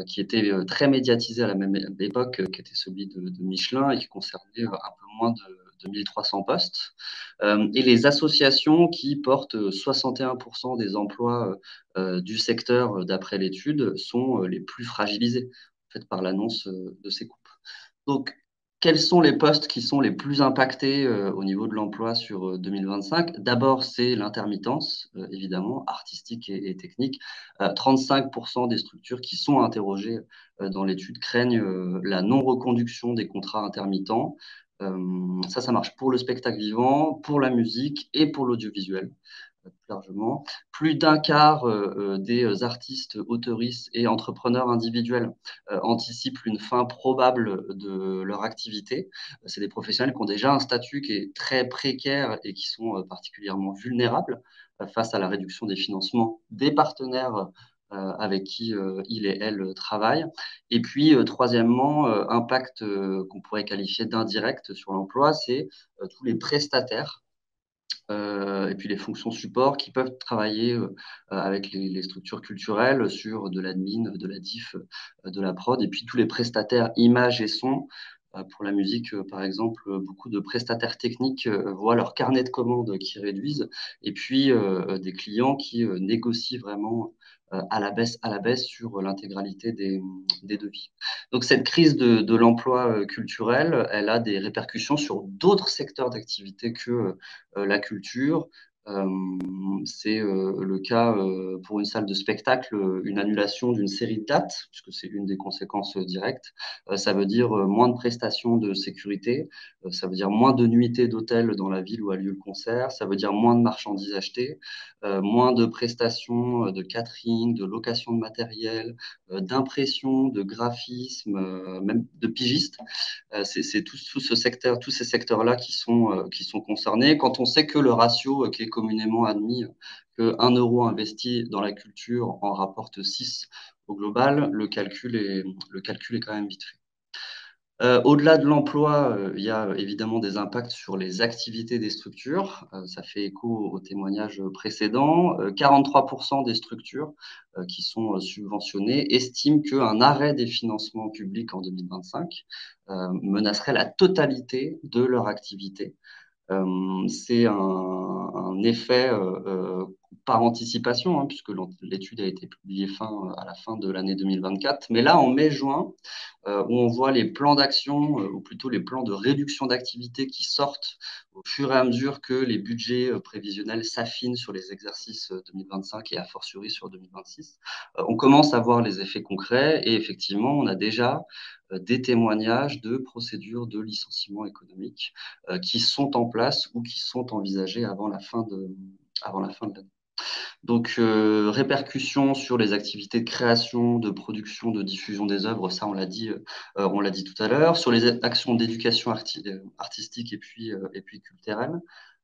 qui était très médiatisé à la même époque, qui était celui de Michelin et qui concernait un peu moins de 1300 postes. Et les associations qui portent 61% des emplois du secteur, d'après l'étude, sont les plus fragilisées en fait, par l'annonce de ces coupes. Donc, quels sont les postes qui sont les plus impactés au niveau de l'emploi sur 2025? D'abord, c'est l'intermittence, évidemment, artistique et technique. 35% des structures qui sont interrogées dans l'étude craignent la non-reconduction des contrats intermittents. Ça marche pour le spectacle vivant, pour la musique et pour l'audiovisuel. Largement. Plus d'un quart des artistes, autoristes et entrepreneurs individuels anticipent une fin probable de leur activité. C'est des professionnels qui ont déjà un statut qui est très précaire et qui sont particulièrement vulnérables face à la réduction des financements des partenaires avec qui ils et elles travaillent. Et puis, troisièmement, impact qu'on pourrait qualifier d'indirect sur l'emploi, c'est tous les prestataires et puis les fonctions support qui peuvent travailler avec les structures culturelles sur de l'admin, de la diff, de la prod, et puis tous les prestataires images et son. Pour la musique, par exemple, beaucoup de prestataires techniques voient leur carnet de commandes qui réduisent, et puis des clients qui négocient vraiment à la baisse sur l'intégralité des devis. Donc cette crise de l'emploi culturel, elle a des répercussions sur d'autres secteurs d'activité que la culture. C'est le cas pour une salle de spectacle, une annulation d'une série de dates, puisque c'est une des conséquences directes. Ça veut dire moins de prestations de sécurité, ça veut dire moins de nuitées d'hôtel dans la ville où a lieu le concert, ça veut dire moins de marchandises achetées, moins de prestations de catering, de location de matériel, d'impression, de graphisme, même de pigiste. C'est tout ce secteur, tous ces secteurs-là qui sont concernés. Quand on sait que le ratio qui est communément admis, que 1 euro investi dans la culture en rapporte 6 au global, le calcul est quand même vite fait. Au-delà de l'emploi, il y a évidemment des impacts sur les activités des structures. Ça fait écho au témoignage précédent. 43% des structures qui sont subventionnées estiment qu'un arrêt des financements publics en 2025 menacerait la totalité de leur activité. C'est un effet par anticipation, hein, puisque l'étude a été publiée à la fin de l'année 2024. Mais là, en mai-juin, où on voit les plans d'action, ou plutôt les plans de réduction d'activité qui sortent au fur et à mesure que les budgets prévisionnels s'affinent sur les exercices 2025 et a fortiori sur 2026, on commence à voir les effets concrets et effectivement, on a déjà des témoignages de procédures de licenciement économique qui sont en place ou qui sont envisagées avant la fin de l'année. Donc, répercussions sur les activités de création, de production, de diffusion des œuvres, ça on l'a dit tout à l'heure, sur les actions d'éducation artistique et puis culturelle,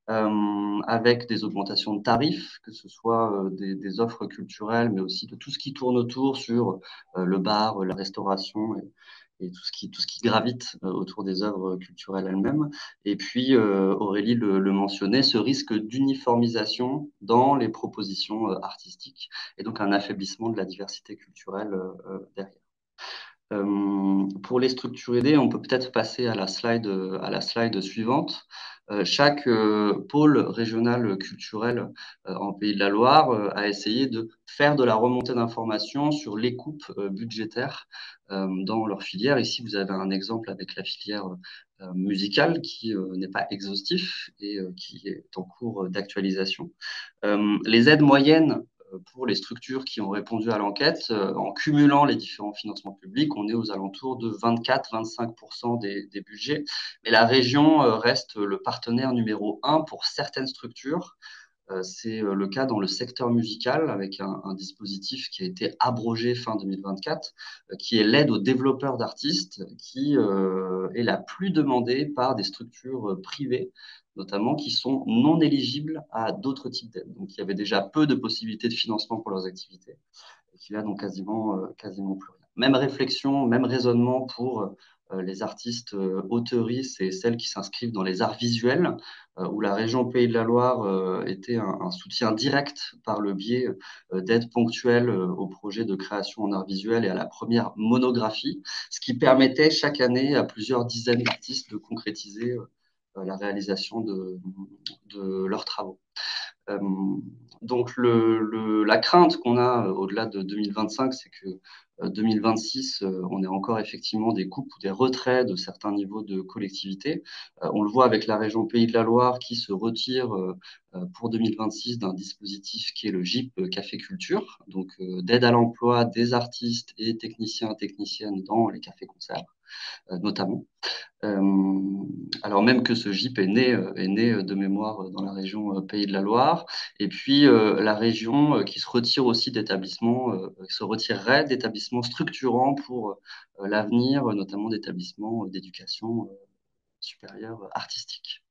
avec des augmentations de tarifs, que ce soit des offres culturelles, mais aussi de tout ce qui tourne autour sur le bar, la restauration et tout ce qui gravite autour des œuvres culturelles elles-mêmes. Et puis, Aurélie le mentionnait, ce risque d'uniformisation dans les propositions artistiques et donc un affaiblissement de la diversité culturelle derrière. Pour les structures aidées, on peut peut-être passer à la slide suivante. Chaque pôle régional culturel en Pays de la Loire a essayé de faire de la remontée d'informations sur les coupes budgétaires dans leur filière. Ici, vous avez un exemple avec la filière musicale qui n'est pas exhaustif et qui est en cours d'actualisation. Les aides moyennes pour les structures qui ont répondu à l'enquête, en cumulant les différents financements publics, on est aux alentours de 24-25% des budgets. Mais la région reste le partenaire numéro un pour certaines structures. C'est le cas dans le secteur musical avec un dispositif qui a été abrogé fin 2024, qui est l'aide aux développeurs d'artistes, qui est la plus demandée par des structures privées, notamment qui sont non éligibles à d'autres types d'aides. Donc il y avait déjà peu de possibilités de financement pour leurs activités, et qu'il y a donc quasiment plus rien. Même réflexion, même raisonnement pour les artistes auteuristes et celles qui s'inscrivent dans les arts visuels, où la région Pays de la Loire était un soutien direct par le biais d'aides ponctuelles aux projets de création en arts visuels et à la première monographie, ce qui permettait chaque année à plusieurs dizaines d'artistes de concrétiser la réalisation de leurs travaux. Euh, donc la crainte qu'on a au-delà de 2025, c'est que 2026, on est encore effectivement des coupes ou des retraits de certains niveaux de collectivité. On le voit avec la région Pays de la Loire qui se retire pour 2026 d'un dispositif qui est le GIP Café Culture, donc d'aide à l'emploi des artistes et techniciens et techniciennes dans les cafés-concerts notamment. Alors même que ce GIP est né de mémoire dans la région Pays de la Loire, et puis la région qui se retire aussi d'établissements, se retirerait d'établissements structurants pour l'avenir, notamment d'établissements d'éducation supérieure artistique.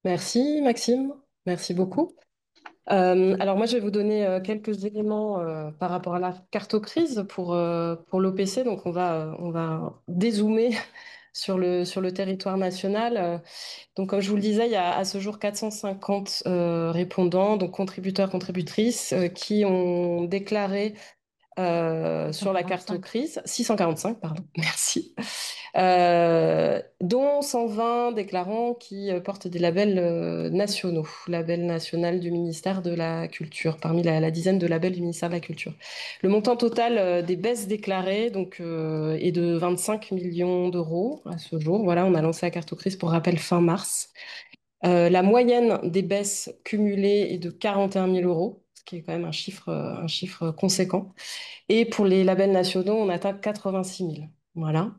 Merci Maxime, merci beaucoup. Alors moi, je vais vous donner quelques éléments par rapport à la cartocrise pour l'OPC. Donc on va dézoomer sur le territoire national. Donc comme je vous le disais, il y a à ce jour 450 répondants, donc contributeurs, contributrices, qui ont déclaré sur la carte crise, 645, pardon, merci, dont 120 déclarants qui portent des labels nationaux, label national du ministère de la Culture, parmi la dizaine de labels du ministère de la Culture. Le montant total des baisses déclarées donc, est de 25 millions d'euros à ce jour. Voilà, on a lancé la carte crise pour rappel fin mars. La moyenne des baisses cumulées est de 41 000 euros, ce qui est quand même un chiffre conséquent. Et pour les labels nationaux, on atteint 86 000. Voilà.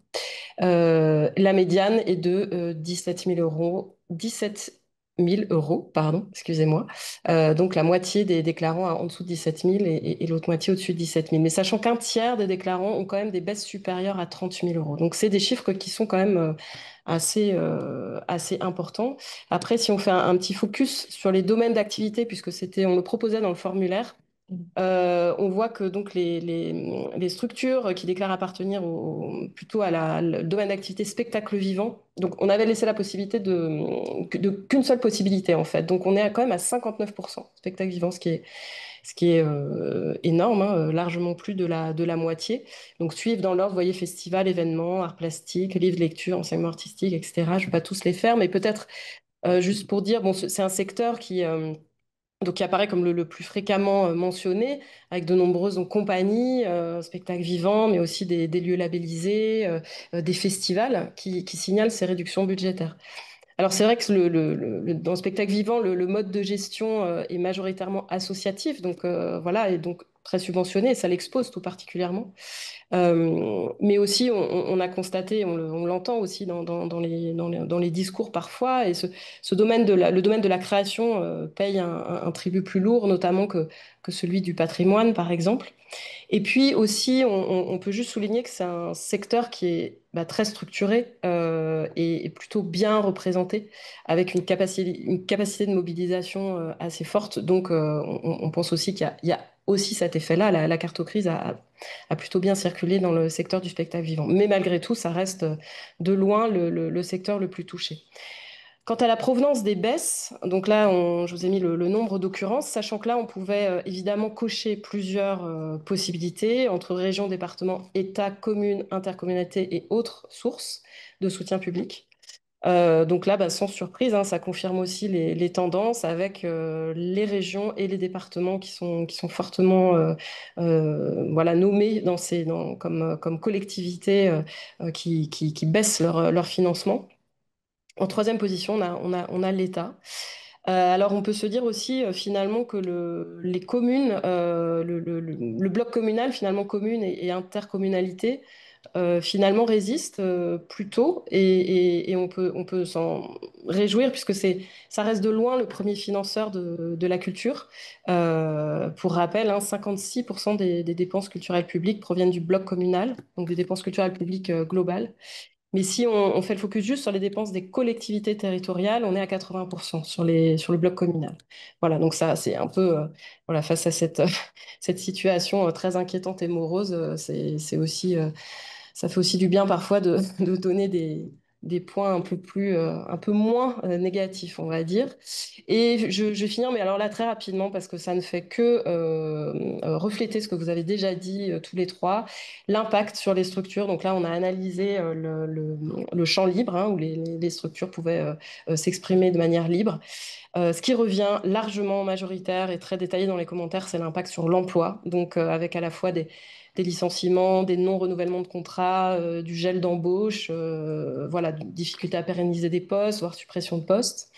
La médiane est de 17 000 euros. 17 000 euros, pardon, excusez-moi. Donc la moitié des déclarants en dessous de 17 000 et l'autre moitié au-dessus de 17 000. Mais sachant qu'un tiers des déclarants ont quand même des baisses supérieures à 30 000 euros. Donc c'est des chiffres qui sont quand même assez importants. Après, si on fait un petit focus sur les domaines d'activité, puisque on le proposait dans le formulaire, on voit que donc les structures qui déclarent appartenir plutôt à le domaine d'activité spectacle vivant, donc on avait laissé la possibilité qu'une seule possibilité en fait. Donc on est quand même à 59% spectacle vivant, ce qui est énorme, hein, largement plus de la moitié. Donc suivre dans l'ordre, vous voyez, festival, événements, arts plastiques, livres, lecture, enseignement artistique, etc. Je ne vais pas tous les faire, mais peut-être Juste pour dire, bon, c'est un secteur qui apparaît comme le plus fréquemment mentionné, avec de nombreuses donc, compagnies, spectacles vivants, mais aussi des lieux labellisés, des festivals qui signalent ces réductions budgétaires. Alors c'est vrai que dans le spectacle vivant, le mode de gestion est majoritairement associatif, donc voilà, et donc très subventionné, et ça l'expose tout particulièrement. Mais aussi, on a constaté, on l'entend aussi dans les discours parfois, et ce domaine le domaine de la création paye un tribut plus lourd, notamment que celui du patrimoine, par exemple. Et puis aussi, on peut juste souligner que c'est un secteur qui est très structuré et plutôt bien représenté, avec une capacité de mobilisation assez forte. Donc, on pense aussi qu'il y a aussi cet effet-là. La carte grise a plutôt bien circulé dans le secteur du spectacle vivant. Mais malgré tout, ça reste de loin le secteur le plus touché. Quant à la provenance des baisses, donc là, je vous ai mis le nombre d'occurrences, sachant que là, on pouvait évidemment cocher plusieurs possibilités entre régions, départements, États, communes, intercommunalités et autres sources de soutien public. Donc là, sans surprise, hein, ça confirme aussi les tendances avec les régions et les départements qui sont fortement voilà, nommés comme collectivités qui baissent leur financement. En troisième position, on a l'État. Alors, on peut se dire aussi finalement que les communes, le bloc communal, finalement communes et intercommunalité, finalement résiste plutôt et on peut s'en réjouir puisque ça reste de loin le premier financeur de la culture. Pour rappel, hein, 56% des dépenses culturelles publiques proviennent du bloc communal, donc des dépenses culturelles publiques globales. Mais si on fait le focus juste sur les dépenses des collectivités territoriales, on est à 80% sur le bloc communal. Voilà, donc ça, c'est un peu, voilà, face à cette situation très inquiétante et morose, c'est aussi ça fait aussi du bien parfois de donner des points un peu moins négatifs, on va dire. Et je vais finir, mais alors là, très rapidement, parce que ça ne fait que refléter ce que vous avez déjà dit tous les trois, l'impact sur les structures. Donc là, on a analysé le champ libre, hein, où les structures pouvaient s'exprimer de manière libre. Ce qui revient largement majoritaire et très détaillé dans les commentaires, c'est l'impact sur l'emploi. Donc, avec à la fois des licenciements, des non-renouvellements de contrats, du gel d'embauche, voilà, difficulté à pérenniser des postes, voire suppression de postes.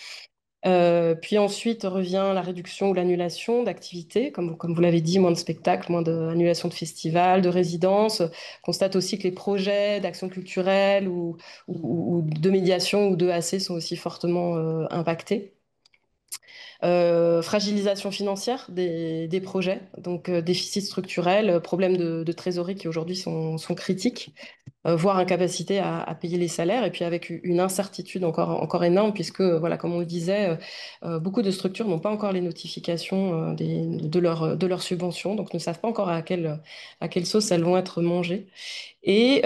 Puis ensuite revient la réduction ou l'annulation d'activités, comme vous l'avez dit, moins de spectacles, moins d'annulation de festivals, de résidences. On constate aussi que les projets d'action culturelle ou de médiation ou de AC sont aussi fortement impactés. Fragilisation financière des projets, donc déficit structurel, problèmes de trésorerie qui aujourd'hui sont critiques, voire incapacité à payer les salaires, et puis avec une incertitude encore énorme, puisque, voilà, comme on le disait, beaucoup de structures n'ont pas encore les notifications de leurs subventions, donc ne savent pas encore à quelle sauce elles vont être mangées. Et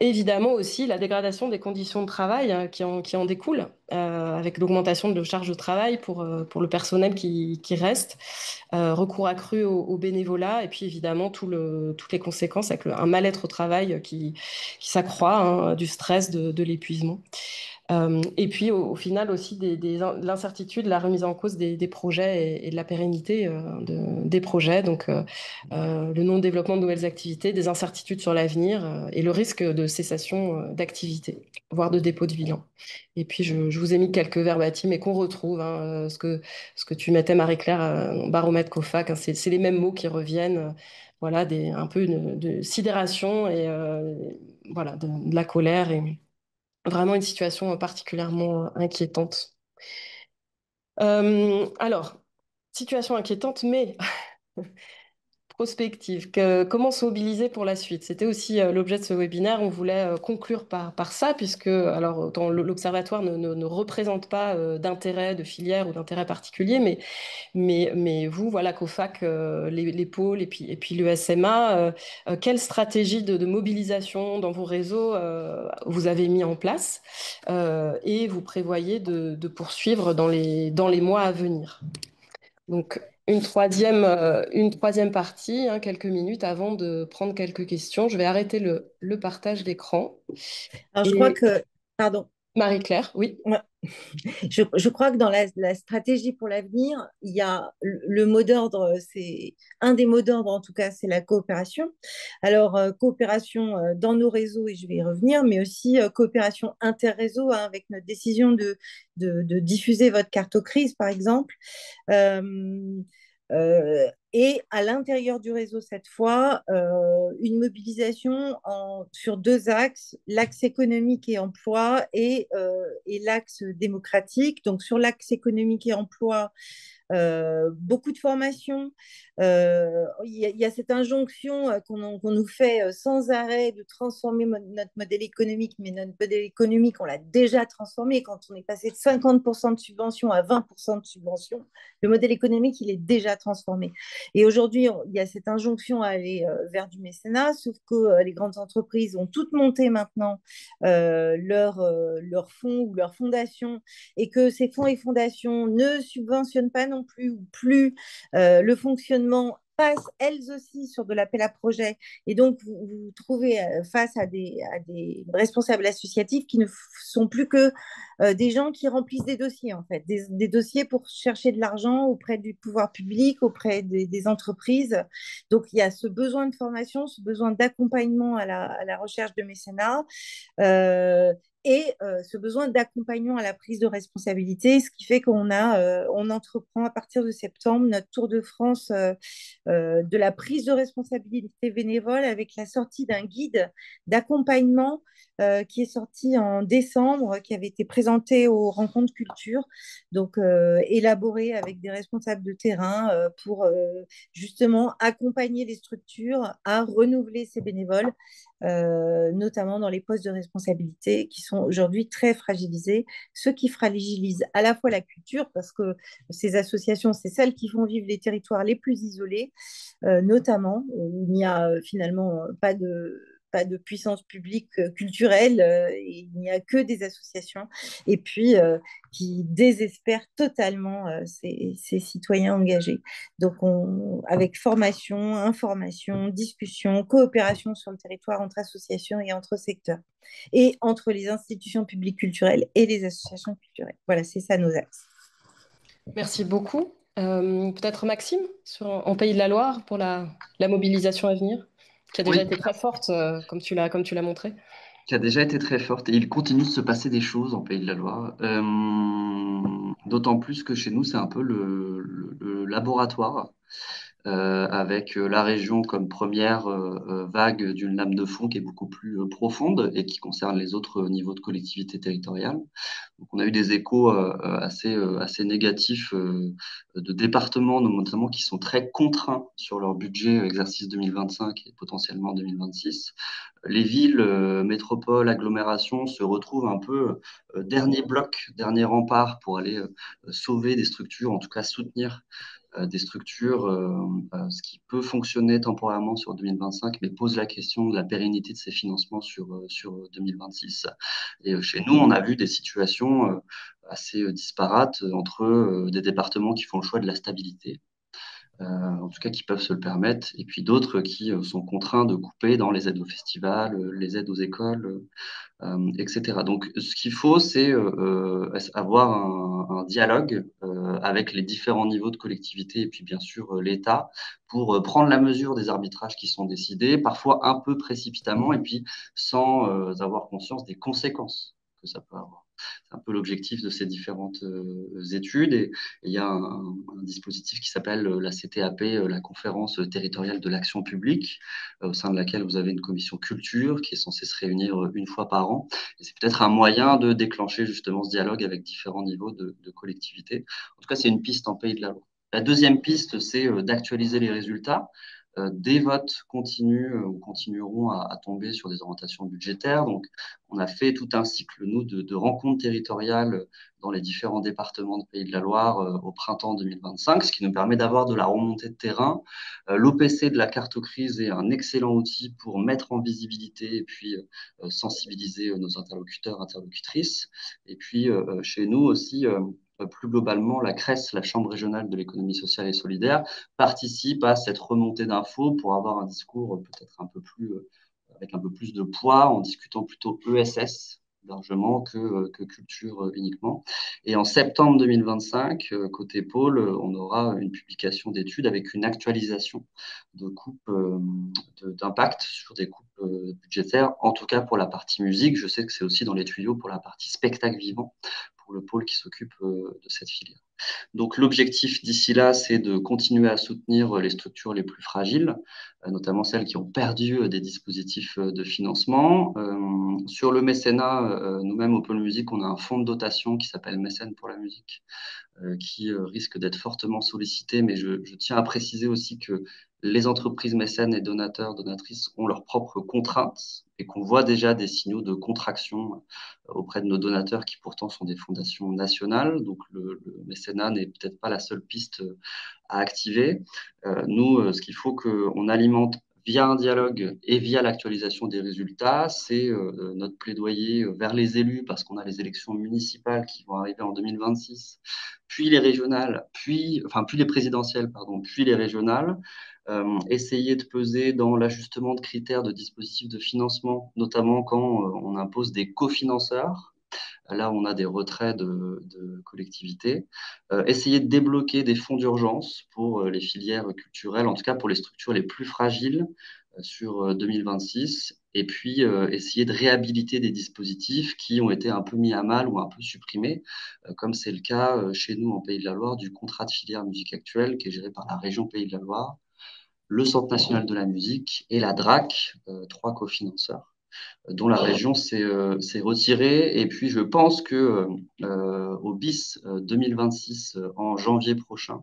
évidemment aussi la dégradation des conditions de travail hein, qui en découle, avec l'augmentation de charges de travail pour le personnel qui reste, recours accru au bénévolat, et puis évidemment toutes les conséquences avec un mal-être au travail qui s'accroît, hein, du stress, de l'épuisement. Et puis au final aussi de l'incertitude, la remise en cause des projets et de la pérennité des projets, donc le non-développement de nouvelles activités, des incertitudes sur l'avenir et le risque de cessation d'activité, voire de dépôt de bilan. Et puis je vous ai mis quelques verbatims et qu'on retrouve, hein, ce que tu mettais Marie-Claire, baromètre COFAC, hein, c'est les mêmes mots qui reviennent, voilà, un peu de sidération et voilà, de la colère et vraiment une situation particulièrement inquiétante. Alors, situation inquiétante, mais prospective. Comment se mobiliser pour la suite? C'était aussi l'objet de ce webinaire. On voulait conclure par ça, puisque alors, autant l'Observatoire ne représente pas d'intérêt de filière ou d'intérêt particulier, mais vous, voilà, COFAC, les pôles et puis l'USMA, quelle stratégie de mobilisation dans vos réseaux vous avez mis en place et vous prévoyez de poursuivre dans les mois à venir? Donc, une troisième partie, hein, quelques minutes avant de prendre quelques questions. Je vais arrêter le partage d'écran. Alors, je crois Et que, pardon, Marie-Claire, oui. ouais, Je crois que dans la stratégie pour l'avenir, il y a le mot d'ordre, c'est un des mots d'ordre en tout cas, c'est la coopération. Alors, coopération dans nos réseaux, et je vais y revenir, mais aussi coopération interréseau, hein, avec notre décision de diffuser votre carte aux crises, par exemple. Euh, et à l'intérieur du réseau, cette fois, une mobilisation sur deux axes, l'axe économique et emploi et l'axe démocratique. Donc sur l'axe économique et emploi, beaucoup de formations. Il y a cette injonction qu'on nous fait sans arrêt de transformer notre modèle économique, mais notre modèle économique, on l'a déjà transformé quand on est passé de 50% de subventions à 20% de subventions. Le modèle économique, il est déjà transformé. Et aujourd'hui, il y a cette injonction à aller vers du mécénat, sauf que les grandes entreprises ont toutes monté maintenant leurs fonds ou leurs fondations, et que ces fonds et fondations ne subventionnent pas non plus ou plus le fonctionnement, passent elles aussi sur de l'appel à projet. Et donc, vous trouvez face à des responsables associatifs qui ne sont plus que des gens qui remplissent des dossiers, en fait, des dossiers pour chercher de l'argent auprès du pouvoir public, auprès des entreprises. Donc, il y a ce besoin de formation, ce besoin d'accompagnement à la recherche de mécénat. Euh, et ce besoin d'accompagnement à la prise de responsabilité, ce qui fait on entreprend à partir de septembre notre tour de France de la prise de responsabilité bénévole, avec la sortie d'un guide d'accompagnement qui est sorti en décembre, qui avait été présenté aux rencontres culture, donc élaboré avec des responsables de terrain pour justement accompagner les structures à renouveler ces bénévoles, notamment dans les postes de responsabilité qui sont aujourd'hui très fragilisés, ce qui fragilise à la fois la culture, parce que ces associations, c'est celles qui font vivre les territoires les plus isolés, notamment, où il n'y a finalement pas de puissance publique culturelle, et il n'y a que des associations, et puis qui désespèrent totalement ces citoyens engagés. Donc, avec formation, information, discussion, coopération sur le territoire entre associations et entre secteurs, et entre les institutions publiques culturelles et les associations culturelles. Voilà, c'est ça nos axes. Merci beaucoup. Peut-être Maxime, en Pays de la Loire, pour la mobilisation à venir, qui a déjà Oui, été très forte, comme tu l'as montré. qui a déjà été très forte et il continue de se passer des choses en Pays de la Loire. D'autant plus que chez nous, c'est un peu le laboratoire, avec la région comme première vague d'une lame de fond qui est beaucoup plus profonde et qui concerne les autres niveaux de collectivité territoriale. Donc, on a eu des échos assez négatifs de départements, notamment, qui sont très contraints sur leur budget exercice 2025 et potentiellement 2026. Les villes, métropoles, agglomérations se retrouvent un peu dernier bloc, dernier rempart pour aller sauver des structures, en tout cas soutenir des structures, ce qui peut fonctionner temporairement sur 2025, mais pose la question de la pérennité de ces financements sur 2026. Et chez nous, on a vu des situations assez disparates entre des départements qui font le choix de la stabilité, en tout cas qui peuvent se le permettre, et puis d'autres qui sont contraints de couper dans les aides aux festivals, les aides aux écoles, etc. Donc, ce qu'il faut, c'est avoir un dialogue avec les différents niveaux de collectivité et puis bien sûr l'État pour prendre la mesure des arbitrages qui sont décidés, parfois un peu précipitamment et puis sans avoir conscience des conséquences que ça peut avoir. C'est un peu l'objectif de ces différentes études et il y a un dispositif qui s'appelle la CTAP, la Conférence territoriale de l'action publique, au sein de laquelle vous avez une commission culture qui est censée se réunir une fois par an. Et c'est peut-être un moyen de déclencher justement ce dialogue avec différents niveaux de collectivité. En tout cas, c'est une piste en Pays de la Loire. La deuxième piste, c'est d'actualiser les résultats. Des votes continuent ou continueront à tomber sur des orientations budgétaires. Donc, on a fait tout un cycle, nous, de rencontres territoriales dans les différents départements de Pays de la Loire au printemps 2025, ce qui nous permet d'avoir de la remontée de terrain. L'OPC de la carte aux crises est un excellent outil pour mettre en visibilité et puis sensibiliser nos interlocuteurs, interlocutrices. Et puis, chez nous aussi, plus globalement, la CRES, la Chambre régionale de l'économie sociale et solidaire, participe à cette remontée d'infos pour avoir un discours peut-être un peu plus avec un peu plus de poids en discutant plutôt ESS largement que culture uniquement. Et en septembre 2025, côté pôle, on aura une publication d'études avec une actualisation de coupes d'impact sur des coupes budgétaires, en tout cas pour la partie musique. Je sais que c'est aussi dans les tuyaux pour la partie spectacle vivant, pour le pôle qui s'occupe de cette filière. Donc l'objectif d'ici là, c'est de continuer à soutenir les structures les plus fragiles, notamment celles qui ont perdu des dispositifs de financement. Sur le mécénat, nous-mêmes au Pôle Musique, on a un fonds de dotation qui s'appelle Mécène pour la musique, qui risque d'être fortement sollicité, mais je tiens à préciser aussi que les entreprises mécènes et donateurs, donatrices ont leurs propres contraintes et qu'on voit déjà des signaux de contraction auprès de nos donateurs qui pourtant sont des fondations nationales. Donc le mécénat n'est peut-être pas la seule piste à activer. Nous, ce qu'il faut qu'on alimente via un dialogue et via l'actualisation des résultats, c'est notre plaidoyer vers les élus, parce qu'on a les élections municipales qui vont arriver en 2026, puis les régionales, puis les présidentielles, pardon, puis les régionales. Essayer de peser dans l'ajustement de critères de dispositifs de financement, notamment quand on impose des cofinanceurs. Là, on a des retraits de collectivités. Essayer de débloquer des fonds d'urgence pour les filières culturelles, en tout cas pour les structures les plus fragiles sur 2026. Et puis, essayer de réhabiliter des dispositifs qui ont été un peu mis à mal ou un peu supprimés, comme c'est le cas chez nous en Pays de la Loire du contrat de filière musique actuelle qui est géré par la région Pays de la Loire, le Centre national de la musique et la DRAC, trois cofinanceurs dont la région s'est retirée. Et puis, je pense que au BIS 2026, en janvier prochain,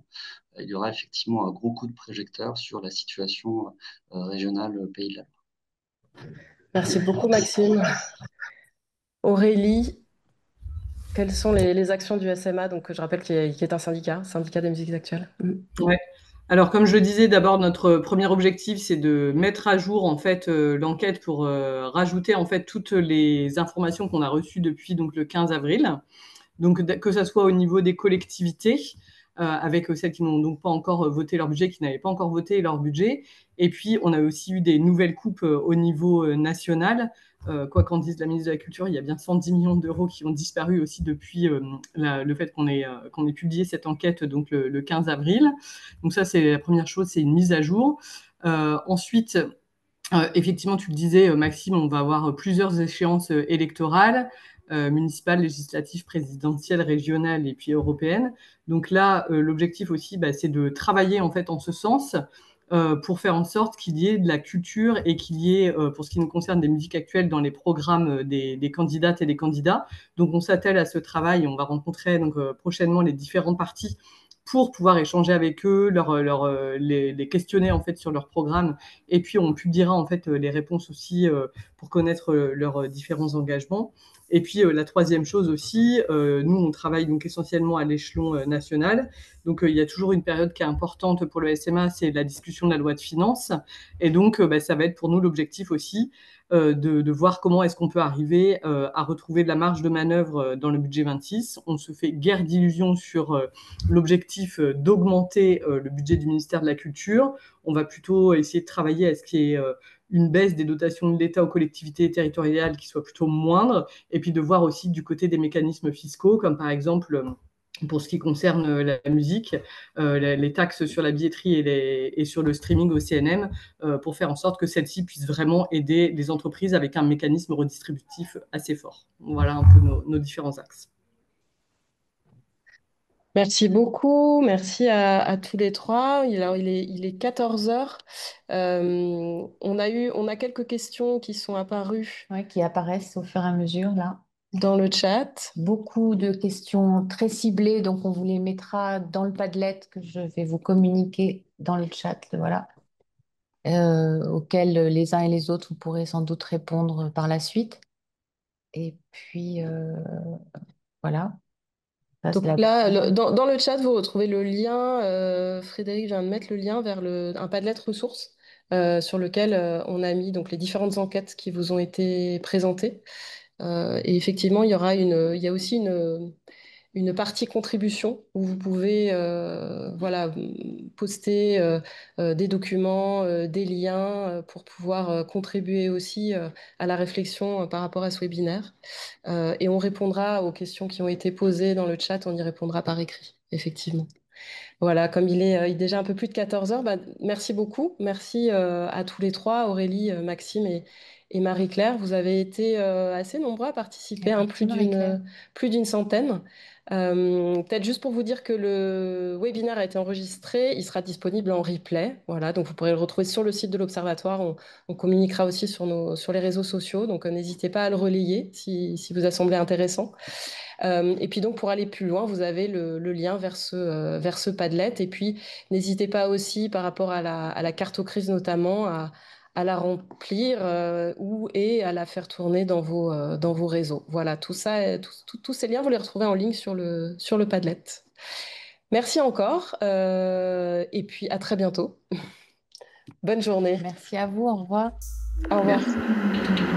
il y aura effectivement un gros coup de projecteur sur la situation régionale Pays de la Loire. Merci beaucoup, Maxime. Aurélie, quelles sont les actions du SMA, donc, que je rappelle qui est un syndicat des musiques actuelles. Ouais. Alors, comme je le disais, d'abord, notre premier objectif, c'est de mettre à jour en fait l'enquête pour rajouter en fait toutes les informations qu'on a reçues depuis donc le 15 avril. Donc, que ça soit au niveau des collectivités, avec celles qui n'ont donc pas encore voté leur budget, qui n'avaient pas encore voté leur budget. Et puis, on a aussi eu des nouvelles coupes au niveau national. Quoi qu'en dise la ministre de la Culture, il y a bien 110 millions d'euros qui ont disparu aussi depuis le fait qu'on ait publié cette enquête donc le 15 avril. Donc ça, c'est la première chose, c'est une mise à jour. Ensuite, effectivement, tu le disais, Maxime, on va avoir plusieurs échéances électorales, municipales, législatives, présidentielles, régionales et puis européennes. Donc là, l'objectif aussi, c'est de travailler en fait en ce sens pour faire en sorte qu'il y ait de la culture et qu'il y ait, pour ce qui nous concerne, des musiques actuelles dans les programmes des candidates et des candidats. Donc on s'attelle à ce travail et on va rencontrer donc prochainement les différentes parties pour pouvoir échanger avec eux, les questionner en fait sur leur programme, et puis on publiera en fait les réponses aussi pour connaître leurs différents engagements. Et puis la troisième chose aussi, nous on travaille donc essentiellement à l'échelon national. Donc il y a toujours une période qui est importante pour le SMA, c'est la discussion de la loi de finances. Et donc ça va être pour nous l'objectif aussi de voir comment est-ce qu'on peut arriver à retrouver de la marge de manœuvre dans le budget 26. On se fait guère d'illusions sur l'objectif d'augmenter le budget du ministère de la Culture. On va plutôt essayer de travailler à ce qu'il y ait une baisse des dotations de l'État aux collectivités territoriales qui soit plutôt moindre, et puis de voir aussi du côté des mécanismes fiscaux, comme par exemple pour ce qui concerne la musique, les taxes sur la billetterie et sur le streaming au CNM, pour faire en sorte que celles-ci puissent vraiment aider les entreprises avec un mécanisme redistributif assez fort. Voilà un peu nos différents axes. Merci beaucoup, merci à tous les trois. Alors, il est 14 heures. On a quelques questions qui sont apparues Ouais, qui apparaissent au fur et à mesure là. dans le chat. Beaucoup de questions très ciblées, donc on vous les mettra dans le Padlet que je vais vous communiquer dans le chat, voilà, auxquelles les uns et les autres vous pourrez sans doute répondre par la suite. Et puis voilà. Ça, c'est Donc là, dans le chat, vous retrouvez le lien. Frédéric vient de mettre le lien vers un Padlet ressources sur lequel on a mis donc les différentes enquêtes qui vous ont été présentées. Et effectivement, il y a aussi une partie contribution où vous pouvez voilà, poster des documents, des liens pour pouvoir contribuer aussi à la réflexion par rapport à ce webinaire. Et on répondra aux questions qui ont été posées dans le chat, on y répondra par écrit, effectivement. Voilà, comme il est déjà un peu plus de 14 heures, bah, merci beaucoup. Merci à tous les trois, Aurélie, Maxime et Marie-Claire. Vous avez été assez nombreux à participer, hein, Merci Marie-Claire. plus d'une centaine. Peut-être juste pour vous dire que le webinaire a été enregistré, il sera disponible en replay. Voilà, donc vous pourrez le retrouver sur le site de l'Observatoire. On communiquera aussi sur les réseaux sociaux, donc n'hésitez pas à le relayer si vous a semblé intéressant. Et puis donc pour aller plus loin, vous avez le lien vers ce Padlet. Et puis n'hésitez pas aussi par rapport à la carte aux crises notamment à la remplir et à la faire tourner dans vos réseaux. Voilà, tout ça, tous ces liens, vous les retrouvez en ligne sur le Padlet. Merci encore et puis à très bientôt. Bonne journée. Merci à vous, au revoir. Au revoir. Merci.